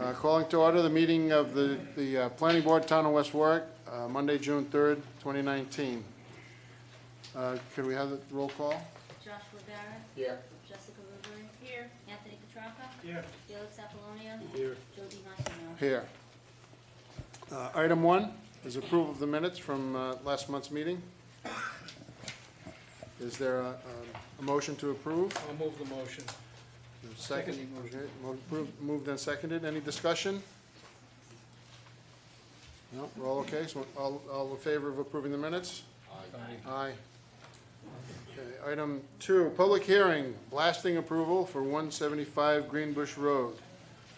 Calling to order the meeting of the Planning Board, Town of West Warwick, Monday, June 3rd, 2019. Could we have the roll call? Joshua Barrett. Here. Jessica Rubery. Here. Anthony Petracca. Here. Felix Apollonia. Here. Jody Martino. Here. Item 1 is approval of the minutes from last month's meeting. Is there a motion to approve? I'll move the motion. Second. Okay, moved and seconded. Any discussion? No, we're all okay? So all in favor of approving the minutes? Aye. Okay, item 2, public hearing, blasting approval for 175 Greenbush Road.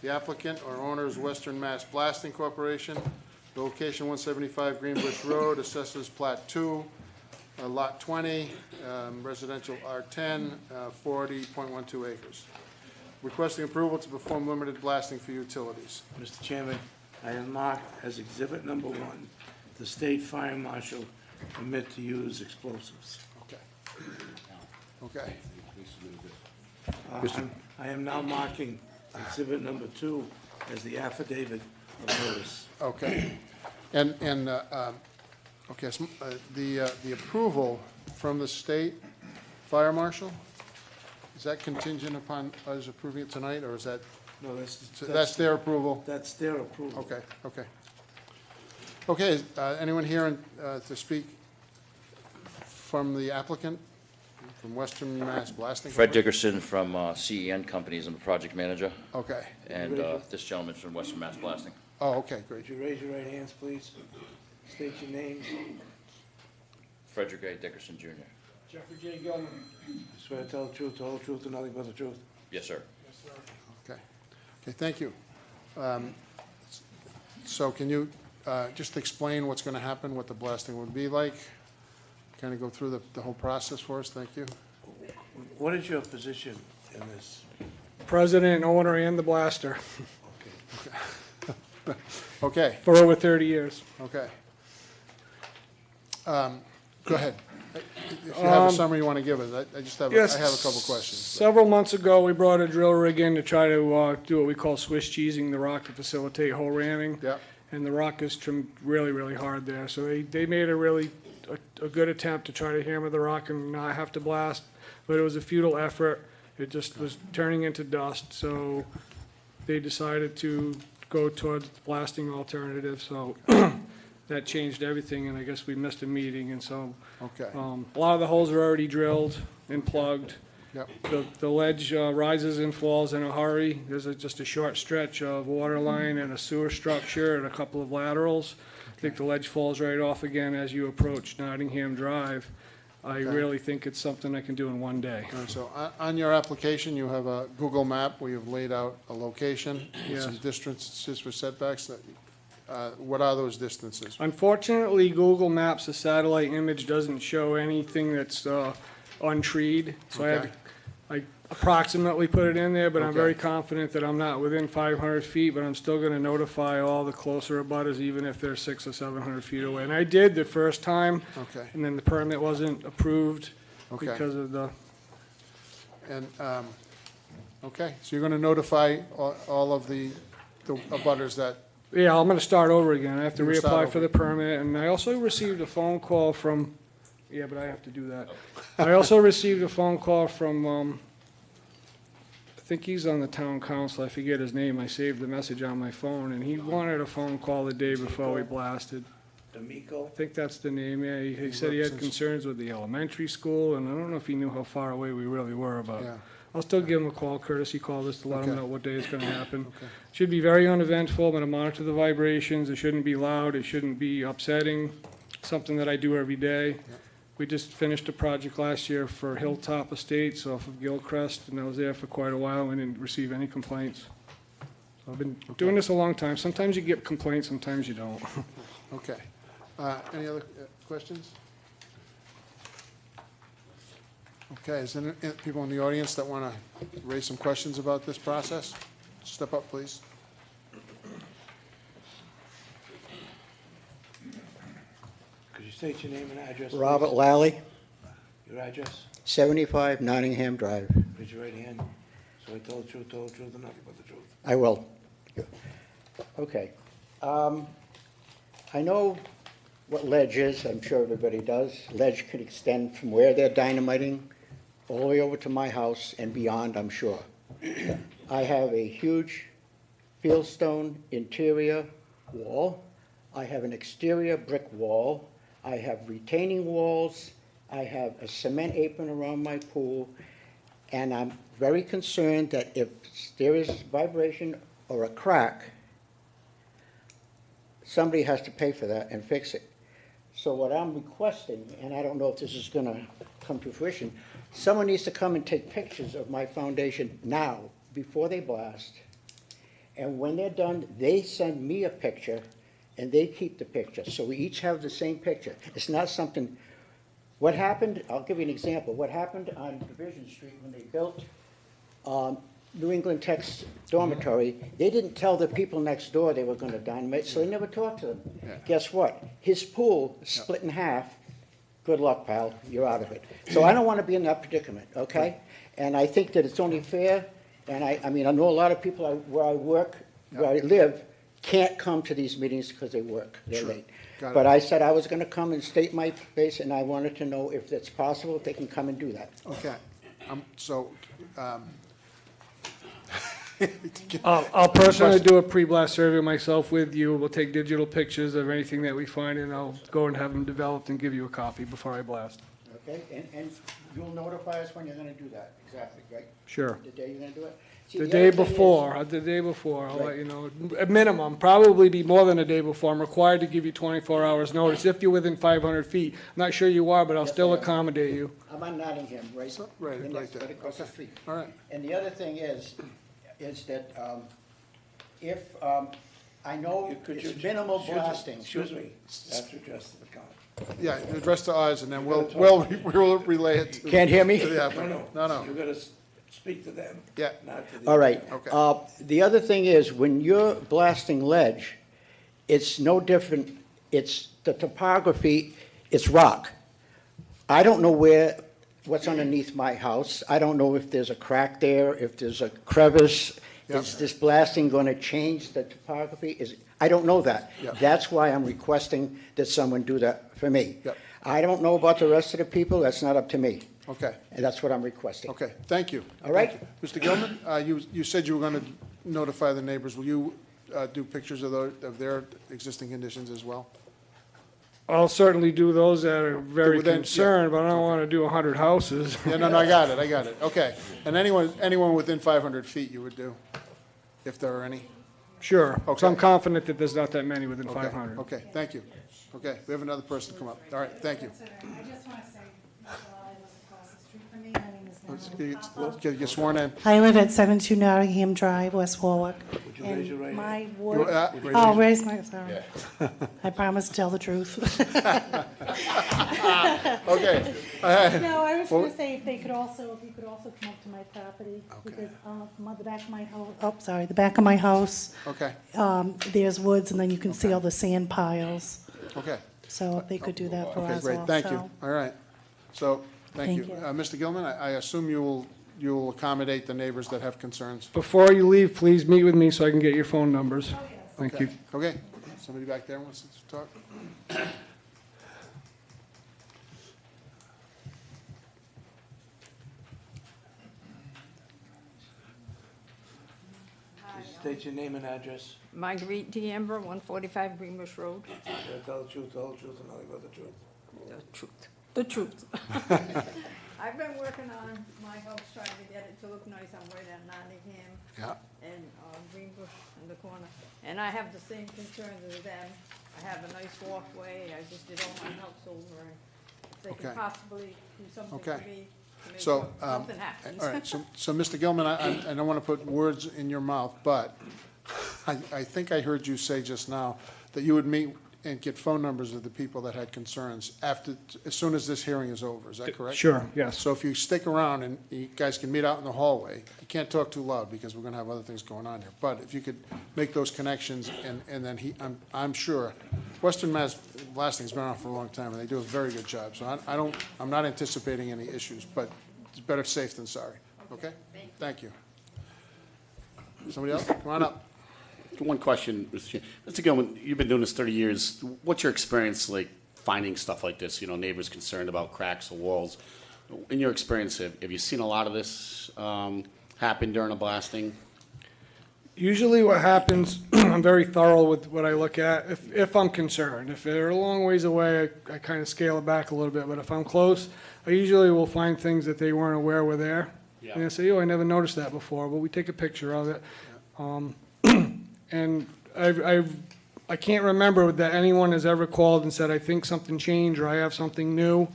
The applicant or owner is Western Mass Blasting Corporation. The location 175 Greenbush Road, assessors plat 2, lot 20, residential R10, 40.12 acres. Requesting approval to perform limited blasting for utilities. Mr. Chairman, I have marked as exhibit number 1, the state fire marshal permit to use explosives. Okay. Okay. I am now marking exhibit number 2 as the affidavit of notice. Okay. And okay, so, the approval from the state fire marshal, is that contingent upon us approving it tonight, or is that, No, that's their approval? That's their approval. Okay, okay. Okay, is, anyone here to speak from the applicant, from Western Mass Blasting? Fred Company? Dickerson from CEN Companies. I'm the project manager. Okay. And this gentleman's from Western Mass Blasting. Oh, okay, great. Would you raise your right hands, please? State your names. Frederick A. Dickerson, Jr. Jeffrey J. Gilman. Swear to tell the truth, the whole truth, and nothing but the truth. Yes, sir. Yes, sir. Okay. Okay, thank you. So can you just explain what's going to happen, what the blasting would be like? Kind of go through the whole process for us, thank you. What is your position in this? President, owner, and the blaster Okay, for over 30 years. okay. Go ahead. If you have a summary you want to give us, I just have, I have a couple questions. Several months ago, we brought a drill rig in to try to do what we call Swiss cheesing the rock to facilitate hole ramming. Yeah, And the rock is trimmed really, really hard there. So they made a really a good attempt to try to hammer the rock and not have to blast, but it was a futile effort. It just was turning into dust. So they decided to go towards the blasting alternative. So that changed everything, and I guess we missed a meeting. And so okay, a lot of the holes are already drilled and plugged. yep, The ledge rises and falls in a hurry. There's just a short stretch of water line and a sewer structure and a couple of laterals. I think the ledge falls right off again as you approach Nottingham Drive. I Okay. really think it's something I can do in one day. all right, so on your application, you have a Google map where you've laid out a location with some Yes. distances for setbacks. What are those distances? Unfortunately, Google Maps, the satellite image doesn't show anything that's untreed. So Okay. I approximately put it in there, but I'm Okay. very confident that I'm not within 500 feet, but I'm still going to notify all the closer abutters, even if they're 600 or 700 feet away. And I did the first time, Okay, and then the permit wasn't approved okay. because of the, And, okay, so you're going to notify all of the abutters that, yeah, I'm going to start over again. I have to You're gonna start reapply for over. the permit, and I also received a phone call from, yeah, but I have to do that. I also received a phone call from, I think he's on the town council, I forget his name, I saved the message on my phone, and he wanted a phone call the day before we blasted. D'Amico? I think that's the name, yeah, he said he had concerns with the elementary school, and I don't know if he knew how far away we really were, but yeah, I'll still give him a call, courtesy call, just to let him Okay. know what day it's gonna happen. okay, Should be very uneventful, I'm gonna monitor the vibrations, it shouldn't be loud, it shouldn't be upsetting, something that I do every day. We just finished a project last year for Hilltop Estates off of Gilcrest, and I was there for quite a while and didn't receive any complaints. So I've been doing this a long time, sometimes you get complaints, sometimes you don't. okay. Any other questions? Okay, is there any people in the audience that want to raise some questions about this process? Step up, please. Could you state your name and address, please? Robert Lally, Your address? 75 Nottingham Drive. Raise your right hand. So I tell the truth, and nothing but the truth. I will. Okay. I know what ledge is, I'm sure everybody does. Ledge can extend from where they're dynamiting all the way over to my house and beyond, I'm sure. I have a huge fieldstone interior wall. I have an exterior brick wall. I have retaining walls. I have a cement apron around my pool. And I'm very concerned that if there is vibration or a crack, somebody has to pay for that and fix it. So what I'm requesting, and I don't know if this is gonna come to fruition, someone needs to come and take pictures of my foundation now, before they blast. And when they're done, they send me a picture, and they keep the picture. So we each have the same picture. It's not something, what happened, I'll give you an example. What happened on Division Street when they built New England Tech's dormitory, they didn't tell the people next door they were gonna dynamite, so they never talked to them. Yeah. Guess what? His pool split in half. Good luck, pal, you're out of it. So I don't wanna be in that predicament, okay? And I think that it's only fair, and I mean, I know a lot of people where I work, where I live, can't come to these meetings because they work, they're Sure. late. Got it. But I said I was gonna come and state my base, and I wanted to know if it's possible, if they can come and do that. Okay, I'll personally do a pre-blast survey myself with you. We'll take digital pictures of anything that we find, and I'll go and have them developed and give you a copy before I blast. Okay, and you'll notify us when you're gonna do that, exactly, right? Sure. The day you're gonna do it? See, The other day thing is- before, I'll let Right. you know. At minimum, probably be more than a day before. I'm required to give you 24 hours notice if you're within 500 feet. I'm not sure you are, but I'll Yes, still I am. accommodate you. I'm on Nottingham, right? right, The right next- there. right across the Okay. street. all right, And the other thing is that, if, I know Could you- it's minimal excuse me, blasting. Excuse me, after address to the count. yeah, address to us, and then we'll relay it to. Can't hear to me? the No, applicant. no. No, You gotta speak to them. Yeah. Not to the. All right. Okay. The other thing is, when you're blasting ledge, it's no different, it's, the topography, it's rock. I don't know what's underneath my house. I don't know if there's a crack there, if there's a crevice. Yep. Is this blasting gonna change the topography? I don't know that. Yep. That's why I'm requesting that someone do that for me. Yep. I don't know about the rest of the people, that's not up to me. okay, And that's what I'm requesting. okay, thank you. All right. Thank you. Mr. Gilman, you said you were gonna notify the neighbors. Will you do pictures of their existing conditions as well? I'll certainly do those that are very Within- yeah. concerned, but I don't want to do 100 houses. Yeah, no, I got it, okay. And anyone within 500 feet you would do, if there are any? Sure. So I'm Okay. confident that there's not that many within Okay, 500. Okay, thank you. Okay, we have another person come up. All right, thank you. I just want to say, Mr. Lally lives across the street from me. My name is Let's Marilyn Papa. get sworn in. I live at 72 Nottingham Drive, West Warwick. Would you raise your right hand? My You- ward, raise oh, your- raise my, sorry. I promise to tell the truth. Okay, No, I was Well- going to say if you could also come up to my property. Because from the back of my house, oh, sorry, the back of my house, okay, there's woods and then you can see all the sand piles. okay. So if they could do that for Okay, us great, also. thank you. All right. So, thank you. Thank you. Mr. Gilman, I assume you'll accommodate the neighbors that have concerns? Before you leave, please meet with me so I can get your phone numbers. Thank you. Okay, somebody back there wants to talk? State your name and address. Marguerite D'Amber, 145 Greenbush Road. Tell the truth, and nothing but the truth. The truth. The truth. I've been working on my house, trying to get it to look nice. I'm right at Nottingham Yeah, and Greenbush in the corner. And I have the same concerns as them. I have a nice walkway. I just did all my house over. And if they Okay. can possibly do something for Okay. me to make so, sure something happens. all right, so Mr. Gilman, I don't want to put words in your mouth, but I think I heard you say just now that you would meet and get phone numbers of the people that had concerns as soon as this hearing is over, is that correct? Sure, yes. So if you stick around and you guys can meet out in the hallway, you can't talk too loud because we're gonna have other things going on here. But if you could make those connections and then I'm sure, Western Mass Blasting's been around for a long time and they do a very good job. So I'm not anticipating any issues, but it's better safe than sorry, okay? Thank you. Somebody else? Come on up. one question, Mr. Gilman, you've been doing this 30 years. What's your experience like finding stuff like this? You know, neighbors concerned about cracks or walls. In your experience, have you seen a lot of this happen during a blasting? Usually what happens, I'm very thorough with what I look at, if I'm concerned. If they're a long ways away, I kind of scale it back a little bit, but if I'm close, I usually will find things that they weren't aware were there. Yeah. And I say, oh, I never noticed that before, but we take a picture of it. And I can't remember that anyone has ever called and said, I think something changed, or I have something new.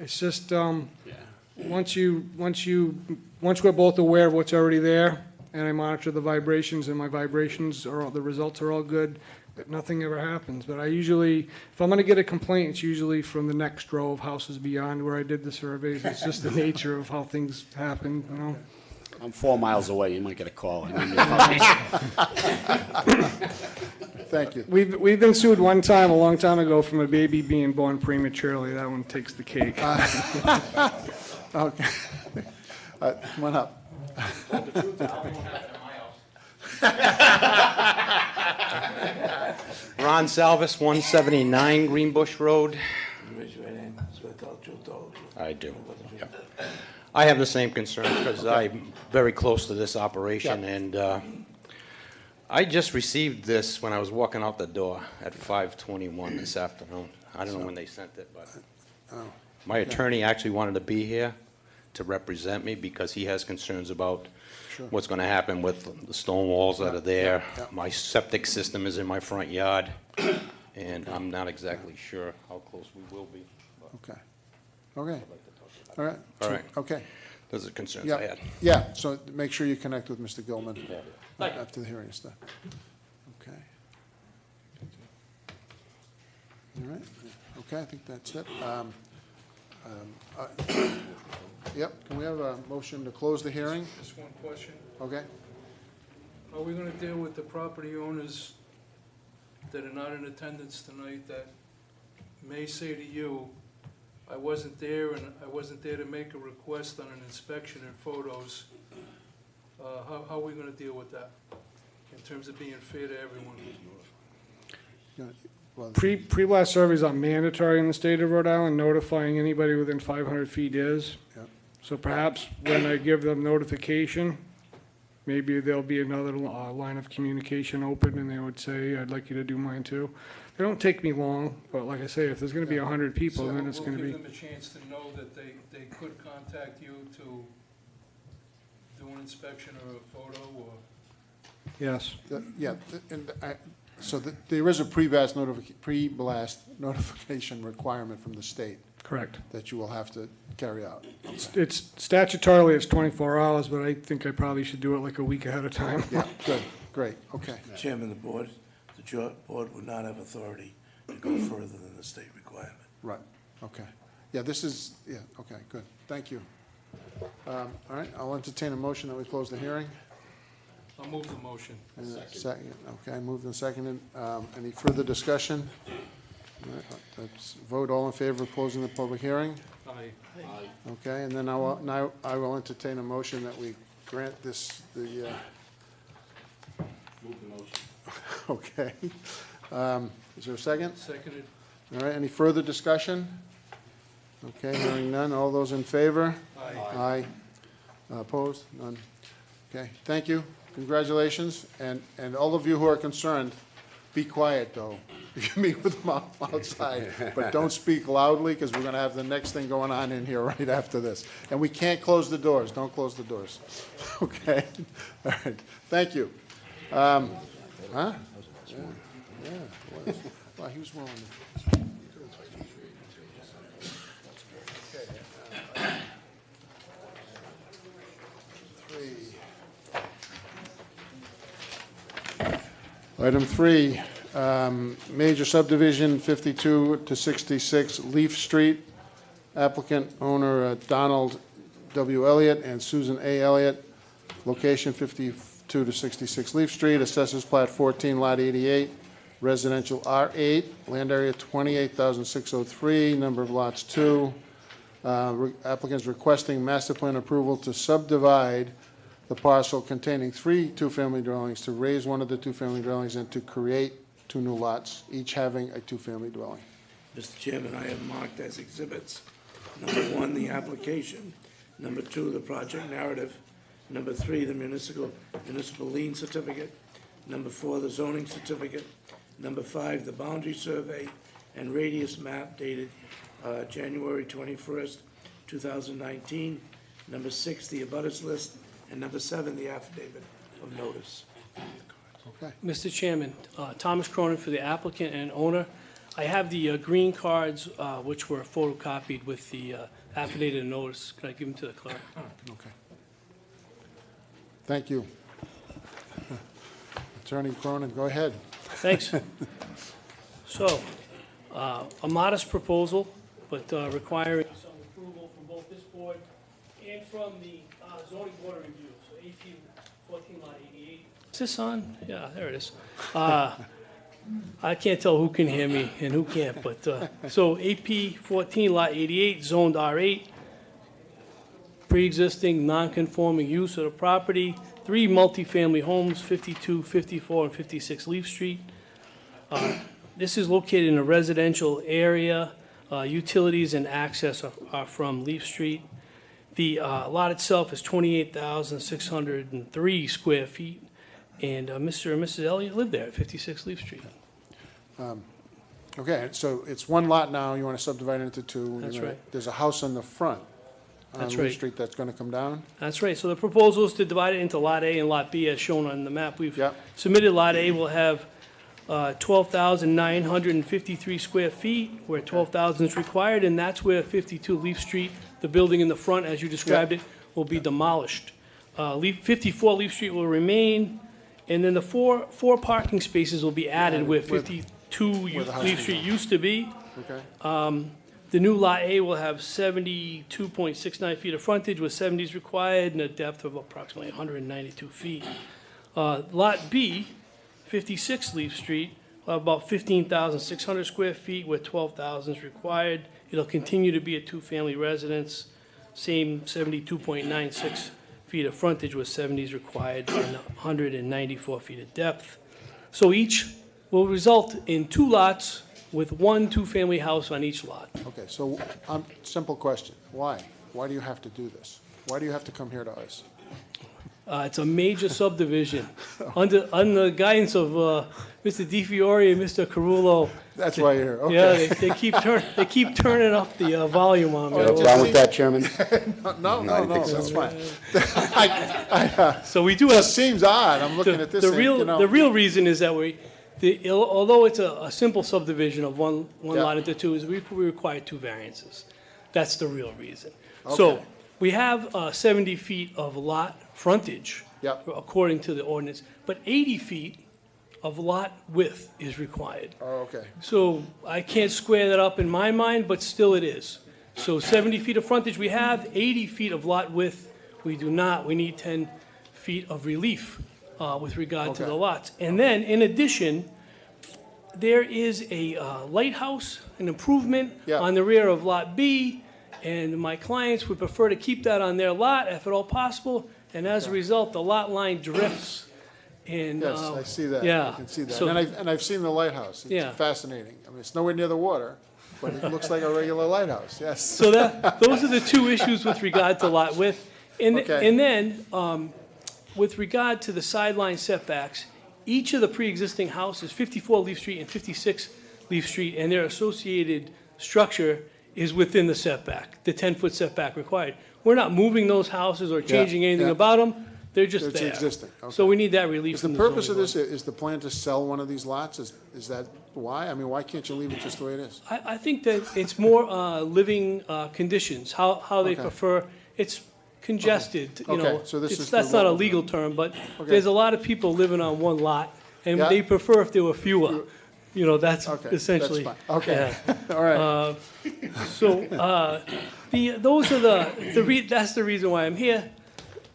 It's just, once we're both aware of what's already there, and I monitor the vibrations, and my vibrations are, the results are all good, but nothing ever happens. But I usually, if I'm gonna get a complaint, it's usually from the next row of houses beyond where I did the surveys. It's just the nature of how things happen, you know? I'm 4 miles away. You might get a call. Thank you. We've been sued one time, a long time ago, from a baby being born prematurely. That one takes the cake. Okay. Come on up. Ron Salvis, 179 Greenbush Road. Raise your right hand. Swear to tell the truth, the whole truth. I do. Yep. I have the same concern because I'm very close to this operation, and I just received this when I was walking out the door at 5:21 this afternoon. I don't know when they sent it, but my attorney actually wanted to be here to represent me because he has concerns about what's going to happen with the stone walls that are there. My septic system is in my front yard, and I'm not exactly sure how close we will be. Okay. Okay. All right. All right. Okay. Those are the concerns Yeah. I had. Yeah, so make sure you connect with Mr. Gilman after the hearing is done. Okay. All right. Okay, I think that's it. Yep, can we have a motion to close the hearing? Just one question. Okay. Are we gonna deal with the property owners that are not in attendance tonight that may say to you, I wasn't there and I wasn't there to make a request on an inspection and photos? How are we gonna deal with that in terms of being fair to everyone? Well, Pre-blast surveys are mandatory in the state of Rhode Island. Notifying anybody within 500 feet is. Yep. So perhaps when I give them notification, maybe there'll be another line of communication open, and they would say, I'd like you to do mine too. They don't take me long, but like I say, if there's gonna be 100 people, then it's gonna So be. we'll give them a chance to know that they could contact you to do an inspection or a photo or? Yes. Yeah, and so there is a pre-blast notification requirement from the state Correct. that you will have to carry out. It's statutorily, it's 24 hours, but I think I probably should do it like a week ahead of time. Yeah, good, great, okay. Chairman of the board would not have authority to go further than the state requirement. Right, okay. Yeah, this is, yeah, okay, good, thank you. All right, I'll entertain a motion that we close the hearing. I'll move the motion. Second, okay, moved and seconded. Any further discussion? All right, let's vote. All in favor of closing the public hearing? Aye. Okay, and then now I will entertain a motion that we grant this, Move the motion. okay. Is there a second? Seconded. All right, any further discussion? Okay, hearing none. All those in favor? Aye. Aye. Opposed? None. Okay, thank you. Congratulations. And all of you who are concerned, be quiet, though. You can meet with them outside, but don't speak loudly, because we're going to have the next thing going on in here right after this. And we can't close the doors. Don't close the doors. Okay? All right. Thank you. Huh? Yeah, it was. Well, he was willing to. Item 3, major subdivision 52 to 66 Leaf Street. Applicant, owner Donald W. Elliott and Susan A. Elliott. Location 52 to 66 Leaf Street. Assessors Plat 14, Lot 88. Residential R8. Land area 28,603. Number of lots 2. Applicants requesting master plan approval to subdivide the parcel containing 3 two-family dwellings to raise one of the two-family dwellings and to create 2 new lots, each having a two-family dwelling. Mr. Chairman, I have marked as exhibits, number 1, the application, number 2, the project narrative, number 3, the municipal lien certificate, number 4, the zoning certificate, number 5, the boundary survey and radius map dated January 21st, 2019, number 6, the abutters list, and number 7, the affidavit of notice. Okay. Mr. Chairman, Thomas Cronin for the applicant and owner. I have the green cards, which were photocopied with the affidavit of notice. Can I give them to the clerk? Okay. Thank you. Attorney Cronin, go ahead. Thanks. So, a modest proposal, but requiring some approval from both this board and from the zoning board of review, so AP 14 lot 88. Is this on? Yeah, there it is. I can't tell who can hear me and who can't, but, so AP 14 lot 88, zoned R8, pre-existing non-conforming use of the property, 3 multifamily homes, 52, 54, and 56 Leaf Street. This is located in a residential area. Utilities and access are from Leaf Street. The lot itself is 28,603 square feet, and Mr. and Mrs. Elliott live there at 56 Leaf Street. Okay, so it's one lot now, you want to subdivide it into 2. That's right. There's a house on the front on That's Leaf right. Street that's going to come down? That's right. So the proposal is to divide it into Lot A and Lot B as shown on the map. We've Yep. submitted Lot A will have 12,953 square feet, where 12,000 is required, and that's where 52 Leaf Street, the building in the front, as you described it, will be demolished. 54 Leaf Street will remain, and then the four parking spaces will be added where 52 where the house Leaf is Street on. used to be. Okay, The new Lot A will have 72.69 feet of frontage with 70s required and a depth of approximately 192 feet. Lot B, 56 Leaf Street, about 15,600 square feet with 12,000 is required. It'll continue to be a two-family residence, same 72.96 feet of frontage with 70s required and 194 feet of depth. So each will result in 2 lots with 1 two-family house on each lot. okay, so, simple question, why? Why do you have to do this? Why do you have to come here to us? It's a major subdivision. Under the guidance of Mr. DiFiore and Mr. Carullo. That's why you're here, okay. Yeah, they keep turning up the volume on me. What's wrong with that, Chairman? No, that's fine. So we do It have, seems odd, I'm looking at this, the and, you know. real reason is that although it's a simple subdivision of one Yeah. lot into 2, is we require 2 variances. That's the real reason. So Okay. we have 70 feet of lot frontage. Yep. According to the ordinance, but 80 feet of lot width is required. Oh, okay, So I can't square that up in my mind, but still it is. So 70 feet of frontage we have, 80 feet of lot width we do not. We need 10 feet of relief with regard to Okay. the lots. And then, in addition, there is a lighthouse, an improvement Yeah. on the rear of Lot B, and my clients would prefer to keep that on their lot if at all possible, and as a result, the lot line drifts. And, yes, I see that, yeah. I can see that, So- and I've seen the lighthouse, Yeah. it's fascinating. I mean, it's nowhere near the water, but it looks like a regular lighthouse, yes. So those are the 2 issues with regard to lot width. Okay. And then, with regard to the sideline setbacks, each of the pre-existing houses, 54 Leaf Street and 56 Leaf Street, and their associated structure is within the setback, the 10-foot setback required. We're not moving those houses or changing anything yeah. about them, they're just It's there. existing, okay. So we need that relief Is the from the purpose of zoning this, is the plan to sell one of these lots? Is that why? I mean, why can't you leave it just the way it is? I think that it's more living conditions, how they Okay. prefer. It's congested, you Okay, know. so this It's- is That's the not a local- legal term, but Okay. there's a lot of people living on one lot, and Yeah. they prefer if there were fewer. You know, that's Okay, essentially. that's fine. Okay, yeah. all right, So, those are that's the reason why I'm here.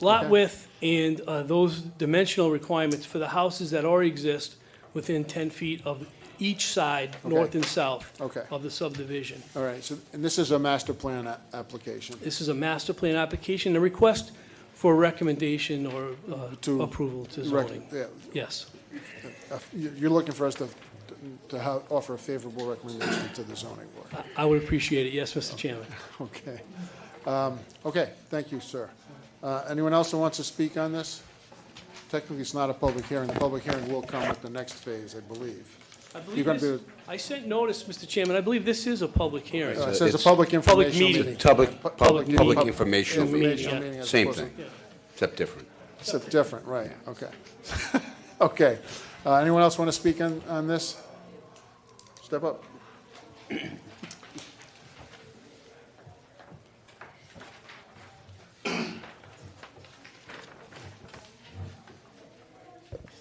Lot Okay. width and those dimensional requirements for the houses that already exist within 10 feet of each side, north and south Okay. of the subdivision. all right, so, and this is a master plan application? This is a master plan application, a request for recommendation or To approval to rec- zoning. yeah, Yes. You're looking for us to offer a favorable recommendation to the zoning board. I would appreciate it, yes, Mr. Chairman. Okay. Okay, thank you, sir. Anyone else who wants to speak on this? Technically, it's not a public hearing. The public hearing will come with the next phase, I believe. I You're believe gonna this, do, I sent notice, Mr. Chairman, I believe this is a public hearing. it says a It's- public Public informational meeting. meeting. Public meeting. informational Informational meeting, as same opposed to- thing, except different. It's different, right, okay. Okay. Anyone else want to speak on this? Step up.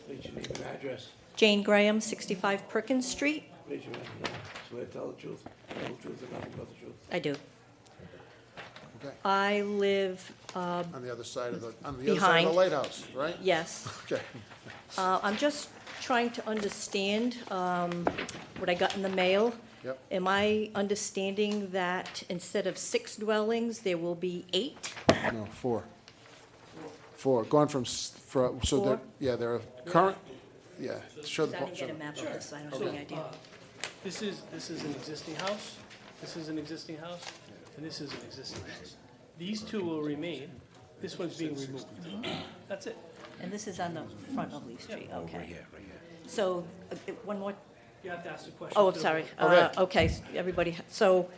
State your name and address. Jane Graham, 65 Perkins Street. Raise your hand. Swear to tell the truth, whole truth, and nothing but the truth. I do. Okay. I live, On the other side of the Behind. lighthouse, right? yes. Okay. I'm just trying to understand what I got in the mail. Yep. Am I understanding that instead of 6 dwellings, there will be 8? No, 4. 4, going from, so there, Four? yeah, there are current, yeah, show the. I didn't show get a the- map of this, I don't have any idea. This is an existing house, this is an existing house, and this is an existing house. These two will remain, this one's being removed. That's it. And this is on the front of Lee Street, Right okay. here, right here. So, one more, You have to ask the question. oh, I'm sorry. Okay. Okay, everybody, so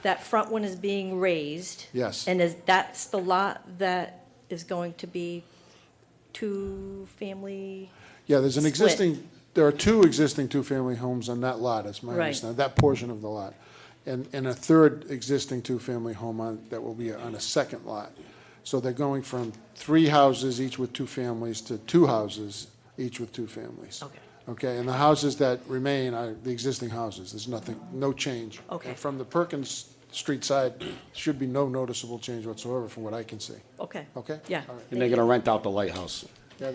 that front one is being raised? Yes. And that's the lot that is going to be two-family? Yeah, there's an Split. existing, there are 2 existing two-family homes on that lot, that's my Right. understanding, that portion of the lot. And a third existing two-family home that will be on a second lot. So they're going from 3 houses, each with 2 families, to 2 houses, each with 2 families. Okay. Okay, and the houses that remain are the existing houses, there's nothing, no change. Okay. And from the Perkins Street side, should be no noticeable change whatsoever from what I can see. Okay. Okay? Yeah. All right. And they're gonna rent out the lighthouse. Yeah,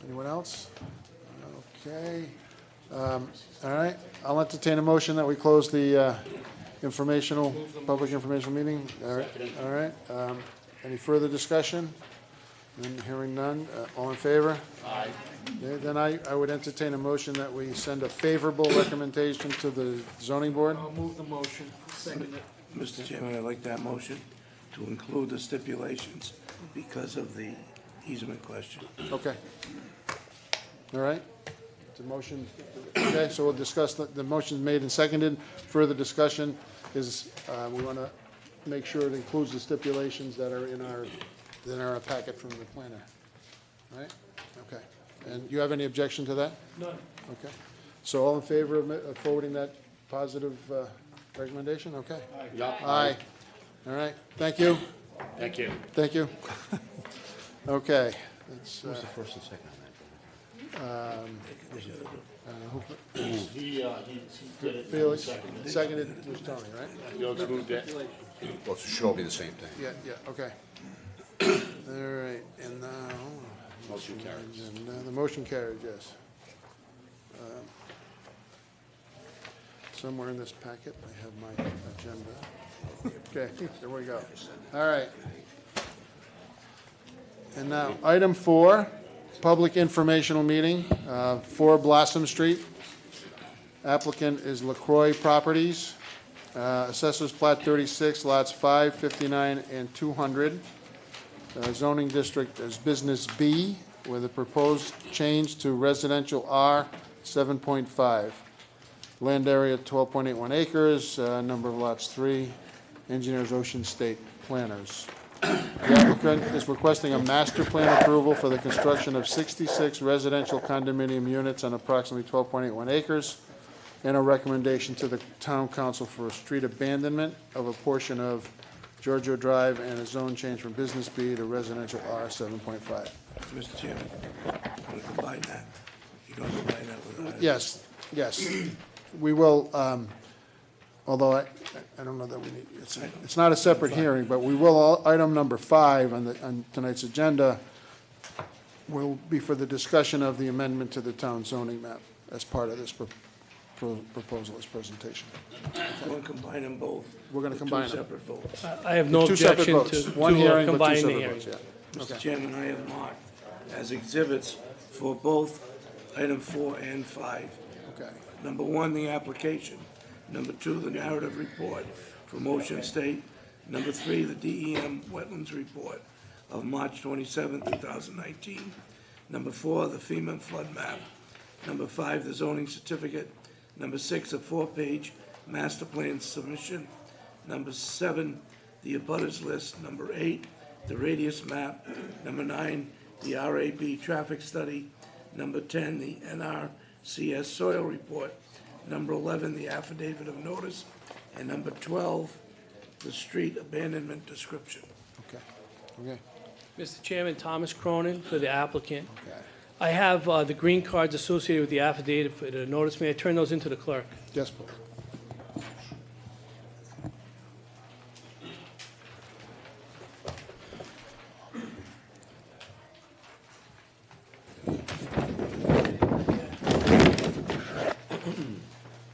anyone else? Okay. All right, I'll entertain a motion that we close the public informational meeting. All right. Any further discussion? Hearing none. All in favor? Aye. Then I would entertain a motion that we send a favorable recommendation to the zoning board. I'll move the motion, second it. Mr. Chairman, I'd like that motion to include the stipulations because of the easement question. Okay. All right. The motion, okay, so we'll discuss, the motion's made and seconded. Further discussion is, we want to make sure it includes the stipulations that are in our packet from the planner. All right? Okay. And you have any objection to that? None. Okay. So all in favor of forwarding that positive recommendation? Okay. Aye. All right. Thank you. Thank you. Thank you. Okay. That's, Who's the first and second on that? Felix, seconded was Tony, right? Felix moved it. Well, it should all be the same thing. Yeah, yeah, okay. All right, and now. Motion carries. And the motion carried, yes. Somewhere in this packet, I have my agenda. Okay, there we go. All right. And now, item 4, public informational meeting, 4 Blossom Street. Applicant is LaCroix Properties. Assessors Plat 36, lots 5, 59, and 200. Zoning district is Business B, with a proposed change to residential R 7.5. Land area 12.81 acres, number of lots 3. Engineers Ocean State Planners. The applicant is requesting a master plan approval for the construction of 66 residential condominium units on approximately 12.81 acres, and a recommendation to the town council for a street abandonment of a portion of Giorgio Drive and a zone change from Business B to residential R 7.5. Mr. Chairman, I'm going to combine that. You're going to combine that with. Yes, yes. We will, although I don't know that we need, it's not a separate hearing, but we will, item number 5 on tonight's agenda will be for the discussion of the amendment to the town zoning map as part of this proposal, his presentation. We'll combine them both. We're gonna with combine two them. separate votes. I have no Two separate objection votes. to One hearing, but two combining the separate hearings. votes, yeah. Mr. Okay. Chairman, I have marked as exhibits for both item 4 and 5. Okay. Number 1, the application. Number 2, the narrative report from Ocean State. Number 3, the DEM Wetlands Report of March 27, 2019. Number 4, the FEMA flood map. Number 5, the zoning certificate. Number 6, a 4-page master plan submission. Number 7, the abutters list. Number 8, the radius map. Number 9, the RAB traffic study. Number 10, the NRCS soil report. Number 11, the affidavit of notice. And number 12, the street abandonment description. Okay. Okay. Mr. Chairman, Thomas Cronin for the applicant. Okay. I have the green cards associated with the affidavit for the notice. May I turn those into the clerk? Yes, please.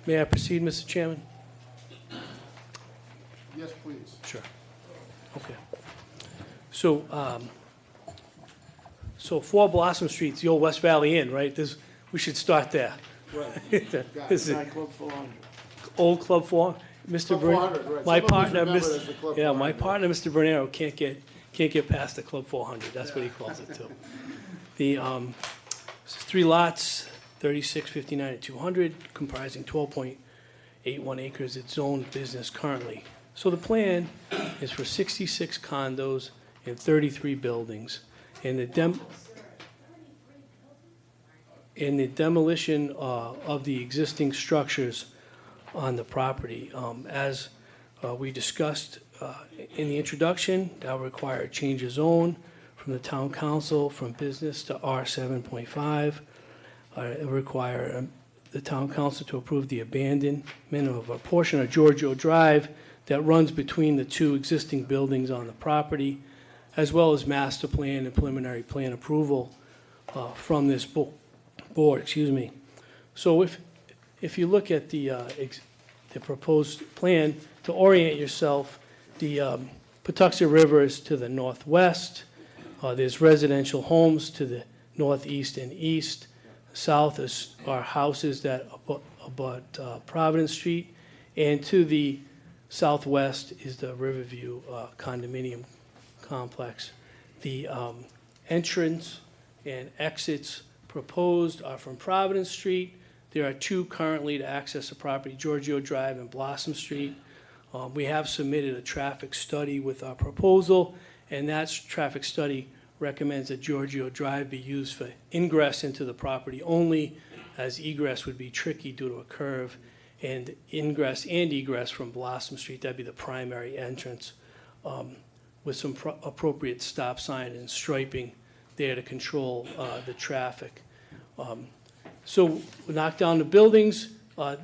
May I proceed, Mr. Chairman? Yes, please. Sure. Okay. So, 4 Blossom Street, the old West Valley Inn, right? We should start there. Right. This is Nightclub 400. Old Club 4. Mr. Club Bern- 400, right. My Some of us partner, remember it as the Club my 400. partner, Mr. Bernero, can't get past the Club 400. That's what he calls it too. The, it's 3 lots, 36, 59, and 200, comprising 12.81 acres. It's zoned business currently. So the plan is for 66 condos and 33 buildings. And the demolition of the existing structures on the property. As we discussed in the introduction, that will require a change of zone from the town council from business to R7.5. It will require the town council to approve the abandonment of a portion of Giorgio Drive that runs between the 2 existing buildings on the property, as well as master plan and preliminary plan approval from this board, excuse me. So if you look at the proposed plan, to orient yourself, the Patuxent River is to the northwest. There's residential homes to the northeast and east. South are houses that abut Providence Street, and to the southwest is the Riverview condominium complex. The entrance and exits proposed are from Providence Street. There are 2 currently to access the property, Giorgio Drive and Blossom Street. We have submitted a traffic study with our proposal, and that traffic study recommends that Giorgio Drive be used for ingress into the property only, as egress would be tricky due to a curve, and ingress and egress from Blossom Street, that'd be the primary entrance, with some appropriate stop sign and striping there to control the traffic. So we knock down the buildings.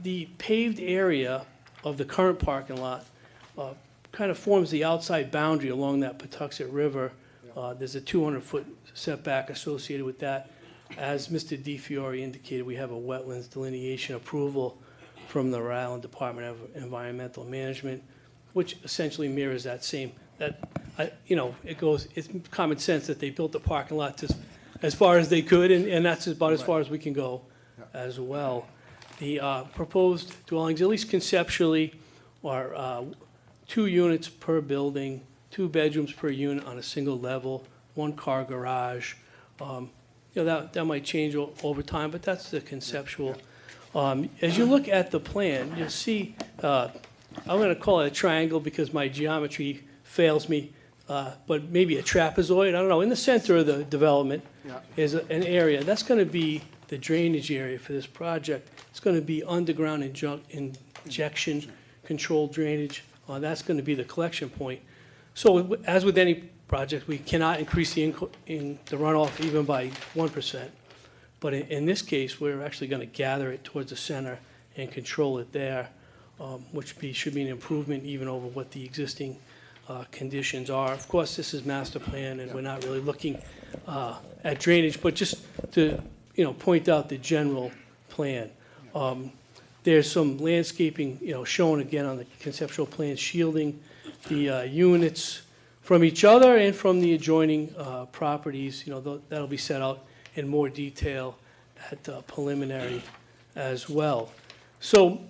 The paved area of the current parking lot kind of forms the outside boundary along that Patuxent River. There's a 200-foot setback associated with that. As Mr. DiFiore indicated, we have a wetlands delineation approval from the Rhode Island Department of Environmental Management, which essentially mirrors that same, it's common sense that they built the parking lot as far as they could, and that's about as far as we can go as well. The proposed dwellings, at least conceptually, are 2 units per building, 2 bedrooms per unit on a single level, 1 car garage. That might change over time, but that's the conceptual. As you look at the plan, you'll see, I'm going to call it a triangle because my geometry fails me, but maybe a trapezoid, I don't know. In the center of the development is an area. That's going to be the drainage area for this project. It's going to be underground injection controlled drainage. That's going to be the collection point. So as with any project, we cannot increase the runoff even by 1%. But in this case, we're actually going to gather it towards the center and control it there, which should be an improvement even over what the existing conditions are. Of course, this is master plan, and we're not really looking at drainage, but just to point out the general plan. There's some landscaping, shown again on the conceptual plan, shielding the units from each other and from the adjoining properties. That'll be set out in more detail at preliminary as well. So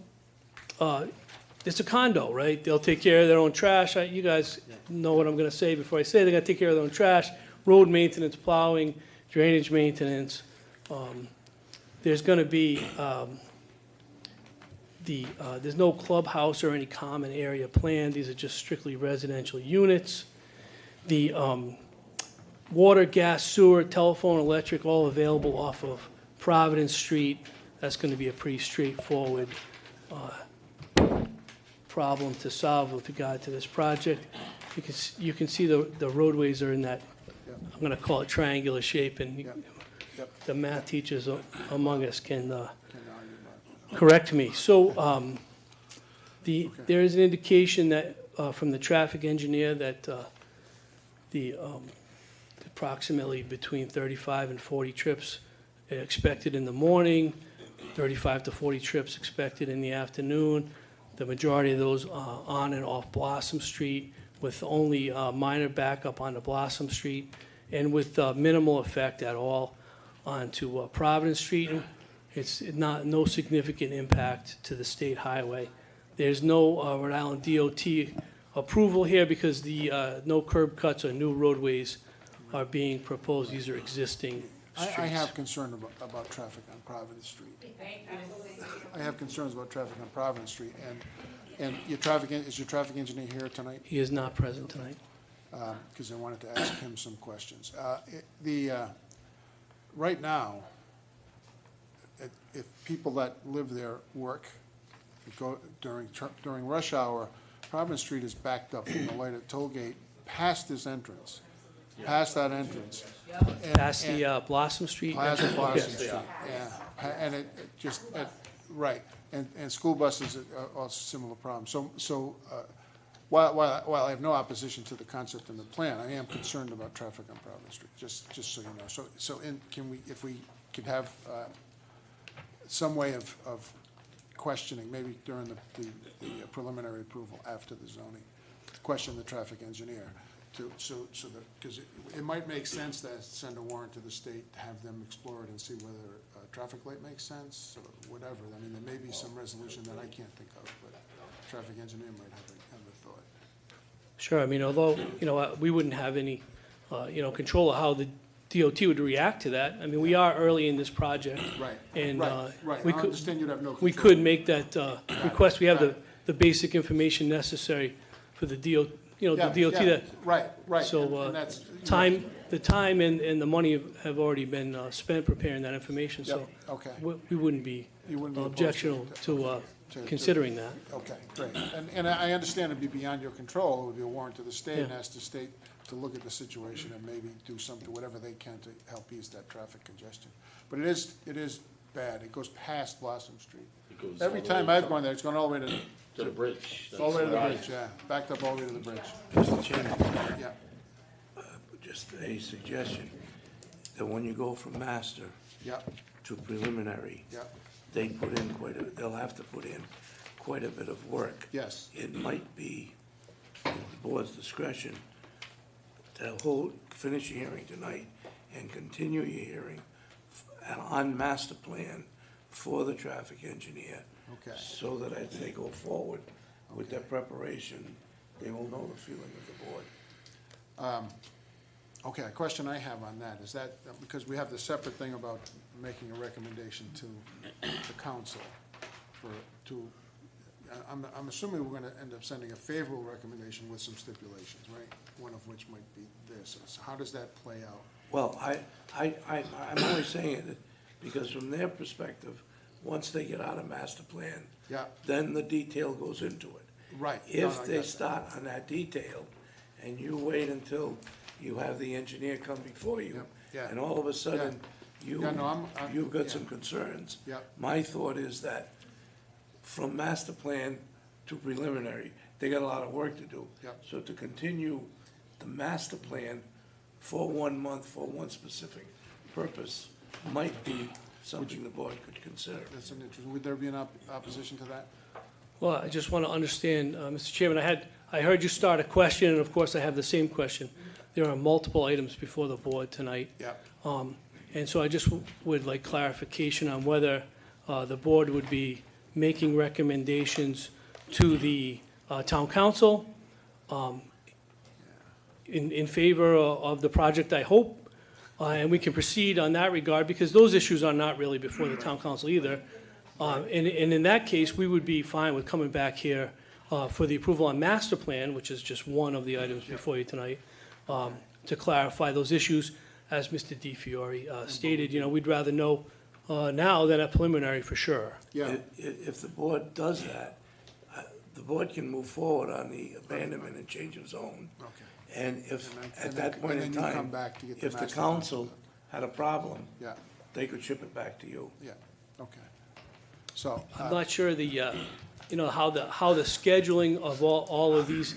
it's a condo, right? They'll take care of their own trash. You guys know what I'm going to say before I say it. They're going to take care of their own trash, road maintenance, plowing, drainage maintenance. There's going to be there's no clubhouse or any common area planned. These are just strictly residential units. The water, gas, sewer, telephone, electric, all available off of Providence Street. That's going to be a pretty straightforward problem to solve with regard to this project. You can see the roadways are in that, I'm going to call it triangular shape, and the math teachers among us can correct me. So there is an indication that from the traffic engineer that approximately between 35 and 40 trips expected in the morning, 35 to 40 trips expected in the afternoon. The majority of those on and off Blossom Street, with only minor backup onto Blossom Street, and with minimal effect at all onto Providence Street. It's no significant impact to the state highway. There's no Rhode Island DOT approval here because no curb cuts or new roadways are being proposed. These are existing streets. I have concern about traffic on Providence Street. I have concerns about traffic on Providence Street, and is your traffic engineer here tonight? He is not present tonight. Because I wanted to ask him some questions. Right now, if people that live there work, go during rush hour, Providence Street is backed up from the light at Tollgate past this entrance, past that entrance. Past the Blossom Street? Past Blossom Street, yeah. And it just, right. And school buses are also similar problems. So while I have no opposition to the concept and the plan, I am concerned about traffic on Providence Street, just so you know. So if we could have some way of questioning, maybe during the preliminary approval after the zoning, question the traffic engineer, because it might make sense to send a warrant to the state to have them explore it and see whether a traffic light makes sense or whatever. I mean, there may be some resolution that I can't think of, but the traffic engineer might have a thought. Sure. I mean, although, we wouldn't have any, control of how the DOT would react to that. I mean, we are early in this project. Right, And right. we I could, understand you'd have no we control. could make that request. We have the basic information necessary for the DOT, the DOT that. Right. So and that's, the time and the money have already been spent preparing that information. So Yep, okay. we wouldn't be You wouldn't be opposed objectional to considering that. Okay, great. And I understand it'd be beyond your control. It would be a warrant to the state and Yeah. ask the state to look at the situation and maybe do something, whatever they can to help ease that traffic congestion. But it is bad. It goes past Blossom Street. Every time I've gone there, it's gone all the way To the bridge. all the way to the bridge, yeah. Backed up all the way to the bridge. Mr. Chairman, Yeah, just a suggestion, that when you go from master yeah, to preliminary, yeah. they'll have to put in quite a bit of work. Yes. It might be at the board's discretion to finish your hearing tonight and continue your hearing on master plan for the traffic engineer. Okay. So that as they go forward with their preparation, they will know the feeling of the board. Okay, a question I have on that is that, because we have the separate thing about making a recommendation to the council I'm assuming we're gonna end up sending a favorable recommendation with some stipulations, right? One of which might be this. So how does that play out? Well, I'm only saying it because from their perspective, once they get out of master plan, Yeah. then the detail goes into it. Right. No, If I they get that. start on that detail and you wait until you have the engineer come before you, Yeah. and all of a sudden, Yeah, no, you've got yeah. some concerns. Yeah. My thought is that from master plan to preliminary, they got a lot of work to do. Yeah. So to continue the master plan for 1 month, for one specific purpose, might be something the board could consider. That's an interest. Would there be an opposition to that? Well, I just want to understand, Mr. Chairman, I heard you start a question, and of course I have the same question. There are multiple items before the board tonight. Yeah. And so I just would like clarification on whether the board would be making recommendations to the town council in favor of the project, I hope, and we can proceed on that regard, because those issues are not really before the town council either. And in that case, we would be fine with coming back here for the approval on master plan, which is just one of the items before you tonight, to clarify those issues. As Mr. DiFiore stated, we'd rather know now than at preliminary for sure. Yeah. If the board does that, the board can move forward on the abandonment and change of zone. Okay. And if, at And that then- point and in then you come time, back to get the if the master plan. council had a problem, Yeah, they could ship it back to you. yeah, okay. So, I'm not sure how the scheduling of all of these